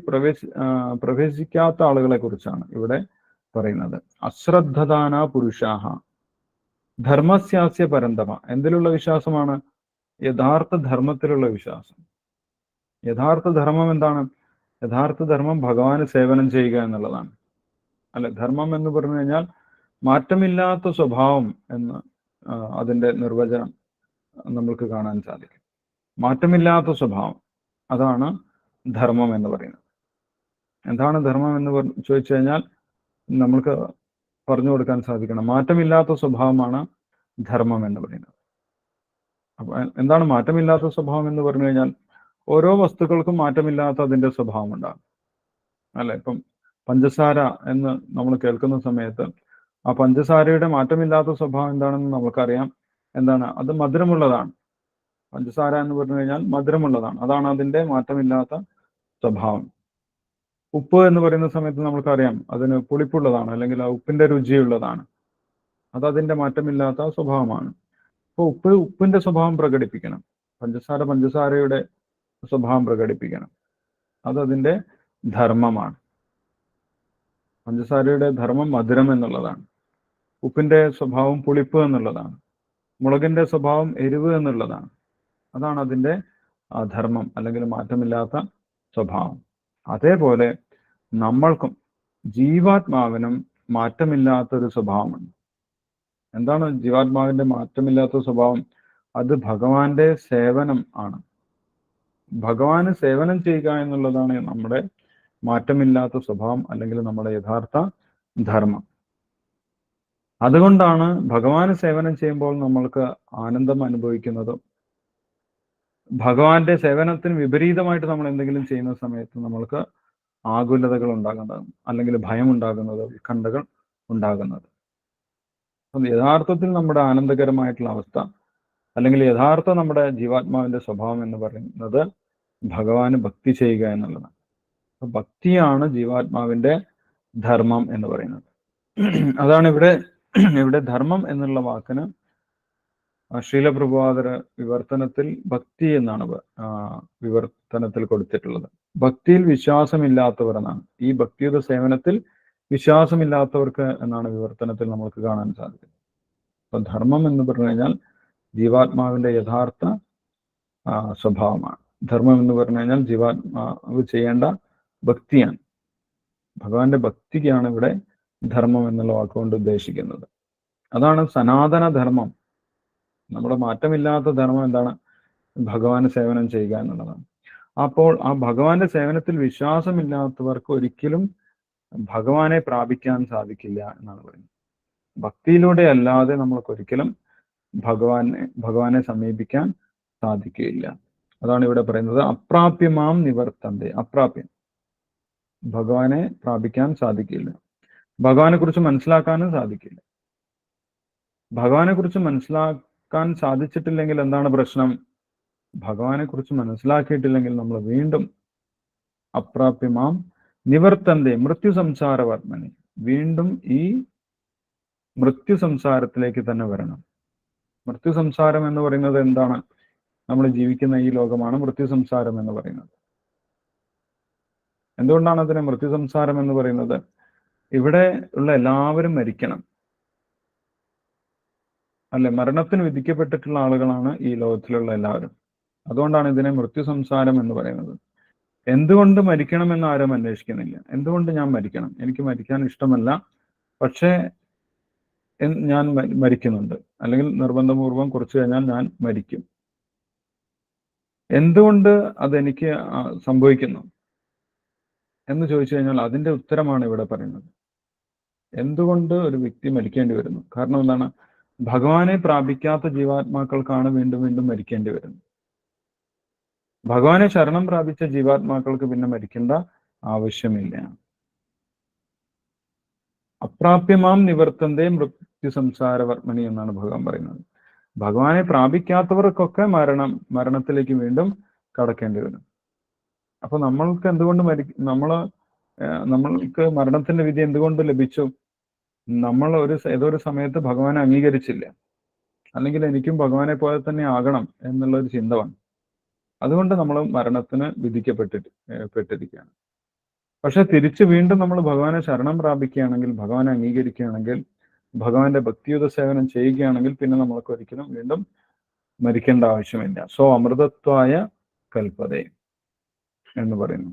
പ്രവേശിക്കാത്ത ആളുകളെ കുറിച്ചാണ് ഇവിടെ പറയുന്നത്. അശ്രദ്ധദാന പുരുഷാഹ ധർമ്മസ്യാസ്യ പരന്തമ. എന്തിലുള്ള വിശ്വാസമാണ്? യഥാർത്ഥ ധർമ്മത്തിലുള്ള വിശ്വാസം. യഥാർത്ഥ ധർമ്മം എന്താണ്? യഥാർത്ഥ ധർമ്മം ഭഗവാന് സേവനം ചെയ്യുക എന്നുള്ളതാണ്, അല്ലെ? ധർമ്മം എന്ന് പറഞ്ഞു കഴിഞ്ഞാൽ മാറ്റമില്ലാത്ത സ്വഭാവം എന്ന് അതിന്റെ നിർവചനം നമ്മൾക്ക് കാണാൻ സാധിക്കും. മാറ്റമില്ലാത്ത സ്വഭാവം, അതാണ് ധർമ്മം എന്ന് പറയുന്നത്. എന്താണ് ധർമ്മം എന്ന് ചോദിച്ചു കഴിഞ്ഞാൽ നമ്മൾക്ക് പറഞ്ഞു കൊടുക്കാൻ സാധിക്കണം. മാറ്റമില്ലാത്ത സ്വഭാവമാണ് ധർമ്മം എന്ന് പറയുന്നത്. അപ്പൊ എന്താണ് മാറ്റമില്ലാത്ത സ്വഭാവം എന്ന് പറഞ്ഞു കഴിഞ്ഞാൽ ഓരോ വസ്തുക്കൾക്കും മാറ്റമില്ലാത്ത അതിന്റെ സ്വഭാവം ഉണ്ടാകും, അല്ലെ? ഇപ്പം പഞ്ചസാര എന്ന് നമ്മൾ കേൾക്കുന്ന സമയത്ത് ആ പഞ്ചസാരയുടെ മാറ്റമില്ലാത്ത സ്വഭാവം എന്താണെന്ന് നമുക്കറിയാം. എന്താണ്? അത് മധുരമുള്ളതാണ്. പഞ്ചസാര എന്ന് പറഞ്ഞു കഴിഞ്ഞാൽ മധുരമുള്ളതാണ്, അതാണ് അതിന്റെ മാറ്റമില്ലാത്ത സ്വഭാവം. ഉപ്പ് എന്ന് പറയുന്ന സമയത്ത് നമുക്കറിയാം അതിന് പുളിപ്പുള്ളതാണ്, അല്ലെങ്കിൽ ആ ഉപ്പിന്റെ രുചിയുള്ളതാണ്, അത് അതിന്റെ മാറ്റമില്ലാത്ത സ്വഭാവമാണ്. അപ്പോൾ ഉപ്പിന്റെ സ്വഭാവം പ്രകടിപ്പിക്കണം, പഞ്ചസാരയുടെ സ്വഭാവം പ്രകടിപ്പിക്കണം, അതതിന്റെ ധർമ്മമാണ്. പഞ്ചസാരയുടെ ധർമ്മം മധുരം എന്നുള്ളതാണ്, ഉപ്പിന്റെ സ്വഭാവം പുളിപ്പ് എന്നുള്ളതാണ്, മുളകിന്റെ സ്വഭാവം എരിവ് എന്നുള്ളതാണ്. അതാണ് അതിന്റെ ധർമ്മം, അല്ലെങ്കിൽ മാറ്റമില്ലാത്ത സ്വഭാവം. അതേപോലെ നമ്മൾക്കും ജീവാത്മാവിനും മാറ്റമില്ലാത്തൊരു സ്വഭാവമുണ്ട്. എന്താണ് ജീവാത്മാവിന്റെ മാറ്റമില്ലാത്ത സ്വഭാവം? അത് ഭഗവാന്റെ സേവനം ആണ്. ഭഗവാന് സേവനം ചെയ്യുക എന്നുള്ളതാണ് നമ്മുടെ മാറ്റമില്ലാത്ത സ്വഭാവം, അല്ലെങ്കിൽ നമ്മുടെ യഥാർത്ഥ ധർമ്മം. അതുകൊണ്ടാണ് ഭഗവാന് സേവനം ചെയ്യുമ്പോൾ നമ്മൾക്ക് ആനന്ദം അനുഭവിക്കുന്നതും ഭഗവാന്റെ സേവനത്തിന് വിപരീതമായിട്ട് നമ്മൾ എന്തെങ്കിലും ചെയ്യുന്ന സമയത്ത് നമ്മൾക്ക് ആകുലതകൾ ഉണ്ടാകുന്നതും, അല്ലെങ്കിൽ ഭയം ഉണ്ടാകുന്നത്, ഉത്കണ്ഠകൾ ഉണ്ടാകുന്നത്. അപ്പം യഥാർത്ഥത്തിൽ നമ്മുടെ ആനന്ദകരമായിട്ടുള്ള അവസ്ഥ, അല്ലെങ്കിൽ യഥാർത്ഥ നമ്മുടെ ജീവാത്മാവിന്റെ സ്വഭാവം എന്ന് പറയുന്നത് ഭഗവാന് ഭക്തി ചെയ്യുക എന്നുള്ളതാണ്. ഭക്തിയാണ് ജീവാത്മാവിന്റെ ധർമ്മം എന്ന് പറയുന്നത്. അതാണ് ഇവിടെ ധർമ്മം എന്നുള്ള വാക്കിന് ശ്രീലപ്രഭാതര വിവർത്തനത്തിൽ ഭക്തി എന്നാണ് വിവർത്തനത്തിൽ കൊടുത്തിട്ടുള്ളത്. ഭക്തിയിൽ വിശ്വാസമില്ലാത്തവർ എന്നാണ്. ഈ ഭക്തിയുടെ സേവനത്തിൽ വിശ്വാസമില്ലാത്തവർക്ക് എന്നാണ് വിവർത്തനത്തിൽ നമുക്ക് കാണാൻ സാധിക്കുന്നത്. അപ്പൊ ധർമ്മം എന്ന് പറഞ്ഞു കഴിഞ്ഞാൽ ജീവാത്മാവിന്റെ യഥാർത്ഥ സ്വഭാവമാണ്. ധർമ്മം എന്ന് പറഞ്ഞു കഴിഞ്ഞാൽ ജീവാത്മാവ് ചെയ്യേണ്ട ഭക്തിയാണ്. ഭഗവാന്റെ ഭക്തിക്കാണ് ഇവിടെ ധർമ്മം എന്നുള്ള വാക്കുകൊണ്ട് ഉദ്ദേശിക്കുന്നത്. അതാണ് സനാതന ധർമ്മം. നമ്മുടെ മാറ്റമില്ലാത്ത ധർമ്മം എന്താണ്? ഭഗവാന് സേവനം ചെയ്യുക എന്നുള്ളതാണ്. അപ്പോൾ ആ ഭഗവാന്റെ സേവനത്തിൽ വിശ്വാസമില്ലാത്തവർക്ക് ഒരിക്കലും ഭഗവാനെ പ്രാപിക്കാൻ സാധിക്കില്ല എന്നാണ് പറയുന്നത്. ഭക്തിയിലൂടെ അല്ലാതെ നമ്മൾക്ക് ഒരിക്കലും ഭഗവാനെ സമീപിക്കാൻ സാധിക്കുകയില്ല. അതാണ് ഇവിടെ പറയുന്നത്. അപ്രാപ്യമാം നിവർത്തന്തെ. അപ്രാപ്യം, ഭഗവാനെ പ്രാപിക്കാൻ സാധിക്കില്ല. ഭഗവാനെ കുറിച്ച് മനസ്സിലാക്കാനും സാധിക്കില്ല. ഭഗവാനെ കുറിച്ച് മനസ്സിലാക്കാൻ സാധിച്ചിട്ടില്ലെങ്കിൽ എന്താണ് പ്രശ്നം? ഭഗവാനെ കുറിച്ച് മനസ്സിലാക്കിയിട്ടില്ലെങ്കിൽ നമ്മൾ വീണ്ടും അപ്രാപ്യമാം നിവർത്തന്തെ മൃത്യു സംസാര വർമ്മനെ, വീണ്ടും ഈ മൃത്യു സംസാരത്തിലേക്ക് തന്നെ വരണം. മൃത്യു സംസാരം എന്ന് പറയുന്നത് എന്താണ്? നമ്മൾ ജീവിക്കുന്ന ഈ ലോകമാണ് മൃത്യു സംസാരം എന്ന് പറയുന്നത്. എന്തുകൊണ്ടാണ് അതിനെ മൃത്യു സംസാരം എന്ന് പറയുന്നത്? ഇവിടെ ഉള്ള എല്ലാവരും മരിക്കണം, അല്ലെ? മരണത്തിന് വിധിക്കപ്പെട്ടിട്ടുള്ള ആളുകളാണ് ഈ ലോകത്തിലുള്ള എല്ലാവരും. അതുകൊണ്ടാണ് ഇതിനെ മൃത്യു സംസാരം എന്ന് പറയുന്നത്. എന്തുകൊണ്ട് മരിക്കണമെന്ന് ആരും അന്വേഷിക്കുന്നില്ല. എന്തുകൊണ്ട് ഞാൻ മരിക്കണം? എനിക്ക് മരിക്കാൻ ഇഷ്ടമല്ല, പക്ഷേ ഞാൻ മരിക്കുന്നുണ്ട്, അല്ലെങ്കിൽ നിർബന്ധപൂർവം കുറച്ചു കഴിഞ്ഞാൽ ഞാൻ മരിക്കും. എന്തുകൊണ്ട് അതെനിക്ക് സംഭവിക്കുന്നു എന്ന് ചോദിച്ചു കഴിഞ്ഞാൽ അതിന്റെ ഉത്തരമാണ് ഇവിടെ പറയുന്നത്. എന്തുകൊണ്ട് ഒരു വ്യക്തി മരിക്കേണ്ടി വരുന്നു? കാരണം എന്താണ്? ഭഗവാനെ പ്രാപിക്കാത്ത ജീവാത്മാക്കൾക്കാണ് വീണ്ടും വീണ്ടും മരിക്കേണ്ടി വരുന്നത്. ഭഗവാനെ ശരണം പ്രാപിച്ച ജീവാത്മാക്കൾക്ക് പിന്നെ മരിക്കേണ്ട ആവശ്യമില്ല. അപ്രാപ്യമാം നിവർത്തന്തേ മൃത്യു സംസാര വർമ്മണി എന്നാണ് ഭഗവാൻ പറയുന്നത്. ഭഗവാനെ പ്രാപിക്കാത്തവർക്കൊക്കെ മരണത്തിലേക്ക് വീണ്ടും കടക്കേണ്ടി വരും. അപ്പൊ നമ്മൾക്ക് എന്തുകൊണ്ട് നമ്മൾക്ക് മരണത്തിന്റെ വിധി എന്തുകൊണ്ട് ലഭിച്ചു? നമ്മൾ ഏതോ ഒരു സമയത്ത് ഭഗവാനെ അംഗീകരിച്ചില്ല, അല്ലെങ്കിൽ എനിക്കും ഭഗവാനെ പോലെ തന്നെ ആകണം എന്നുള്ളൊരു ചിന്ത വന്നു. അതുകൊണ്ട് നമ്മൾ മരണത്തിന് വിധിക്കപ്പെട്ടിരിക്കുകയാണ്. പക്ഷെ തിരിച്ച് വീണ്ടും നമ്മൾ ഭഗവാനെ ശരണം പ്രാപിക്കുകയാണെങ്കിൽ, ഭഗവാനെ അംഗീകരിക്കുകയാണെങ്കിൽ, ഭഗവാന്റെ ഭക്തിയുത സേവനം ചെയ്യുകയാണെങ്കിൽ പിന്നെ നമ്മൾക്ക് ഒരിക്കലും വീണ്ടും മരിക്കേണ്ട ആവശ്യമില്ല. സോ അമൃതത്വായ കൽപ്പതേ എന്ന് പറയുന്നു.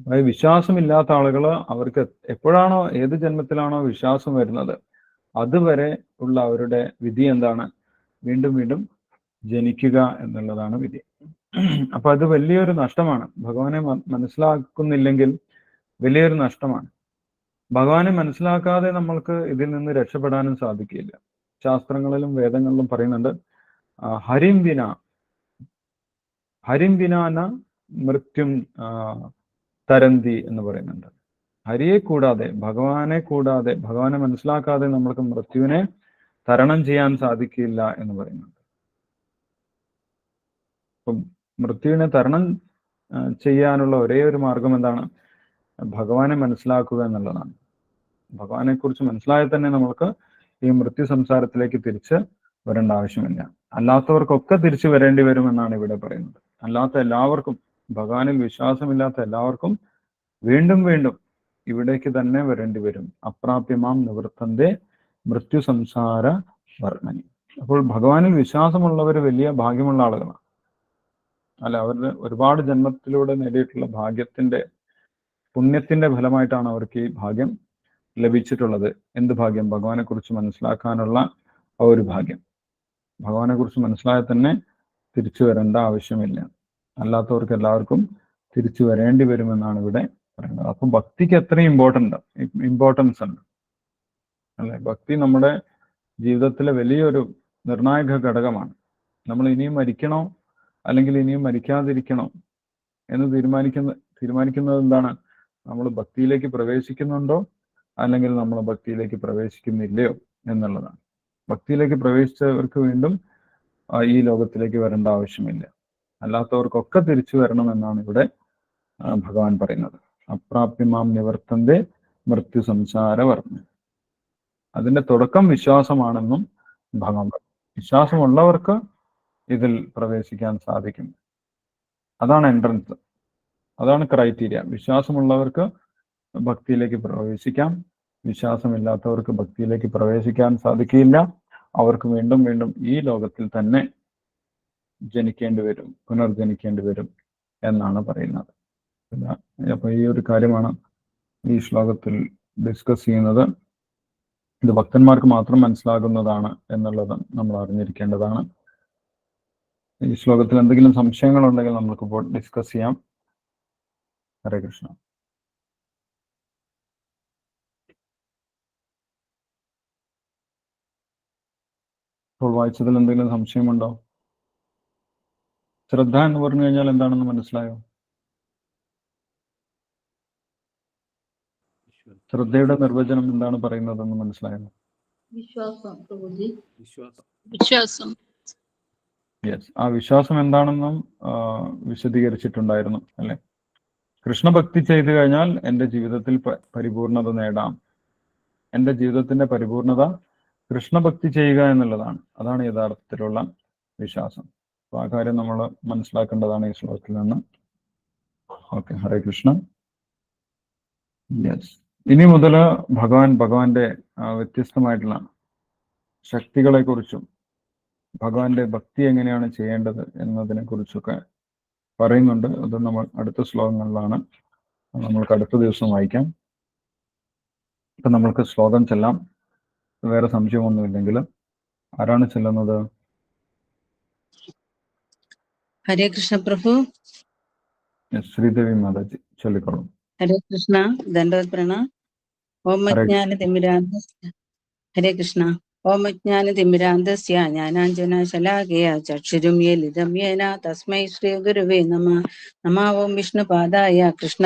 അതായത് വിശ്വാസമില്ലാത്ത ആളുകൾ, അവർക്ക് എപ്പോഴാണോ ഏത് ജന്മത്തിലാണോ വിശ്വാസം വരുന്നത് അതുവരെ ഉള്ള അവരുടെ വിധി എന്താണ്? വീണ്ടും വീണ്ടും ജനിക്കുക എന്നുള്ളതാണ് വിധി. അപ്പൊ അത് വലിയൊരു നഷ്ടമാണ്. ഭഗവാനെ മനസ്സിലാക്കുന്നില്ലെങ്കിൽ വലിയൊരു നഷ്ടമാണ്. ഭഗവാനെ മനസ്സിലാക്കാതെ നമ്മൾക്ക് ഇതിൽ നിന്ന് രക്ഷപ്പെടാനും സാധിക്കില്ല. ശാസ്ത്രങ്ങളിലും വേദങ്ങളിലും പറയുന്നുണ്ട്, ഹരിം വിനാന മൃത്യും തരന്തി എന്ന് പറയുന്നുണ്ട്. ഹരിയെ കൂടാതെ, ഭഗവാനെ കൂടാതെ, ഭഗവാനെ മനസ്സിലാക്കാതെ നമ്മൾക്ക് മൃത്യുവിനെ തരണം ചെയ്യാൻ സാധിക്കില്ല എന്ന് പറയുന്നുണ്ട്. അപ്പം മൃത്യുവിനെ തരണം ചെയ്യാനുള്ള ഒരേ ഒരു മാർഗം എന്താണ്? ഭഗവാനെ മനസ്സിലാക്കുക എന്നുള്ളതാണ്. ഭഗവാനെ കുറിച്ച് മനസ്സിലായാൽ തന്നെ നമ്മൾക്ക് ഈ മൃത്യു സംസാരത്തിലേക്ക് തിരിച്ച് വരേണ്ട ആവശ്യമില്ല. അല്ലാത്തവർക്കൊക്കെ തിരിച്ചു വരേണ്ടി വരുമെന്നാണ് ഇവിടെ പറയുന്നത്. അല്ലാത്ത എല്ലാവർക്കും, ഭഗവാനിൽ വിശ്വാസമില്ലാത്ത എല്ലാവർക്കും വീണ്ടും വീണ്ടും ഇവിടേക്ക് തന്നെ വരേണ്ടി വരും. അപ്രാപ്യമാം നിവർത്തന്റെ മൃത്യു സംസാര വർണ്ണനി. അപ്പോൾ ഭഗവാനിൽ വിശ്വാസമുള്ളവർ വലിയ ഭാഗ്യമുള്ള ആളുകളാണ്, അല്ല? അവരുടെ ഒരുപാട് ജന്മത്തിലൂടെ നേടിയിട്ടുള്ള പുണ്യത്തിന്റെ ഫലമായിട്ടാണ് അവർക്ക് ഈ ഭാഗ്യം ലഭിച്ചിട്ടുള്ളത്. എന്ത് ഭാഗ്യം? ഭഗവാനെ കുറിച്ച് മനസ്സിലാക്കാനുള്ള ആ ഒരു ഭാഗ്യം. ഭഗവാനെ കുറിച്ച് മനസ്സിലായാൽ തന്നെ തിരിച്ചു വരേണ്ട ആവശ്യമില്ല. അല്ലാത്തവർക്ക് എല്ലാവർക്കും തിരിച്ചു വരേണ്ടി വരുമെന്നാണ് ഇവിടെ പറയുന്നത്. അപ്പം ഭക്തിക്ക് എത്രയും ഇമ്പോർട്ടൻസ് ഉണ്ട്, അല്ലെ? ഭക്തി നമ്മുടെ ജീവിതത്തിലെ വലിയൊരു നിർണായക ഘടകമാണ്. നമ്മൾ ഇനിയും മരിക്കണോ അല്ലെങ്കിൽ ഇനിയും മരിക്കാതിരിക്കണോ എന്ന് തീരുമാനിക്കുന്നത് എന്താണ്? നമ്മൾ ഭക്തിയിലേക്ക് പ്രവേശിക്കുന്നുണ്ടോ അല്ലെങ്കിൽ നമ്മൾ ഭക്തിയിലേക്ക് പ്രവേശിക്കുന്നില്ലയോ എന്നുള്ളതാണ്. ഭക്തിയിലേക്ക് പ്രവേശിച്ചവർക്ക് വീണ്ടും ഈ ലോകത്തിലേക്ക് വരേണ്ട ആവശ്യമില്ല. അല്ലാത്തവർക്കൊക്കെ തിരിച്ചു വരണമെന്നാണ് ഇവിടെ ഭഗവാൻ പറയുന്നത്. അപ്രാപ്യമാം നിവർത്തന്റെ മൃത്യു സംസാര വർണ്ണ. അതിന്റെ തുടക്കം വിശ്വാസമാണെന്നും ഭഗവാൻ പറയും. വിശ്വാസമുള്ളവർക്ക് ഇതിൽ പ്രവേശിക്കാൻ സാധിക്കും. അതാണ് എൻട്രൻസ്, അതാണ് ക്രൈറ്റീരിയ. വിശ്വാസമുള്ളവർക്ക് ഭക്തിയിലേക്ക് പ്രവേശിക്കാം, വിശ്വാസമില്ലാത്തവർക്ക് ഭക്തിയിലേക്ക് പ്രവേശിക്കാൻ സാധിക്കില്ല. അവർക്ക് വീണ്ടും വീണ്ടും ഈ ലോകത്തിൽ തന്നെ ജനിക്കേണ്ടി വരും, പുനർജനിക്കേണ്ടി വരും എന്നാണ് പറയുന്നത്. അപ്പൊ ഈ ഒരു കാര്യമാണ് ഈ ശ്ലോകത്തിൽ ഡിസ്കസ് ചെയ്യുന്നത്. ഇത് ഭക്തന്മാർക്ക് മാത്രം മനസ്സിലാകുന്നതാണ് എന്നുള്ളത് നമ്മൾ അറിഞ്ഞിരിക്കേണ്ടതാണ്. ഈ ശ്ലോകത്തിൽ എന്തെങ്കിലും സംശയങ്ങളുണ്ടെങ്കിൽ നമുക്കിപ്പോൾ ഡിസ്കസ് ചെയ്യാം. ഹരേ കൃഷ്ണ. ഇപ്പോൾ വായിച്ചതിൽ എന്തെങ്കിലും സംശയമുണ്ടോ? ശ്രദ്ധ എന്ന് പറഞ്ഞു കഴിഞ്ഞാൽ എന്താണെന്ന് മനസ്സിലായോ? ശ്രദ്ധയുടെ നിർവചനം എന്താണ് പറയുന്നതെന്ന് മനസ്സിലായോ? വിശ്വാസം. യെസ്, ആ വിശ്വാസം എന്താണെന്നും വിശദീകരിച്ചിട്ടുണ്ടായിരുന്നു അല്ലെ. കൃഷ്ണഭക്തി ചെയ്തു കഴിഞ്ഞാൽ എൻ്റെ ജീവിതത്തിൽ പരിപൂർണത നേടാം. എൻ്റെ ജീവിതത്തിന്റെ പരിപൂർണത കൃഷ്ണഭക്തി ചെയ്യുക എന്നുള്ളതാണ്. അതാണ് യഥാർത്ഥത്തിലുള്ള വിശ്വാസം. അപ്പൊ ആ കാര്യം നമ്മൾ മനസ്സിലാക്കേണ്ടതാണ് ഈ ശ്ലോകത്തിൽ നിന്ന്. ഓക്കെ, ഹരേ കൃഷ്ണ. യെസ്, ഇനി മുതൽ ഭഗവാന്റെ വ്യത്യസ്തമായിട്ടുള്ള ശക്തികളെ കുറിച്ചും ഭഗവാന്റെ ഭക്തി എങ്ങനെയാണ് ചെയ്യേണ്ടത് എന്നതിനെ കുറിച്ചൊക്കെ പറയുന്നുണ്ട്. അത് നമ്മൾ അടുത്ത ശ്ലോകങ്ങളിലാണ്, നമ്മൾക്ക് അടുത്ത ദിവസം വായിക്കാം. ഇപ്പൊ നമ്മൾക്ക് ശ്ലോകം ചെല്ലാം. വേറെ സംശയമൊന്നുമില്ലെങ്കിൽ ആരാണ് ചെല്ലുന്നത്? ഹരേ കൃഷ്ണ പ്രഭു. ശ്രീദേവി മാതാജി ചൊല്ലിക്കോളൂ. ഹരേ കൃഷ്ണ. ദണ്ഡവത് പ്രണാം. ഓം അജ്ഞാന തിമിരാന്തസ്യ. ഹരേ കൃഷ്ണ. ഓം അജ്ഞാന തിമിരാന്തസ്യ ജ്ഞാനാഞ്ജന ശലാകയ ചക്ഷുരും യലിതം യേന തസ്മൈ ശ്രീ ഗുരുവേ നമഃ. നമഃ. ഓം വിഷ്ണുപാദായ കൃഷ്ണ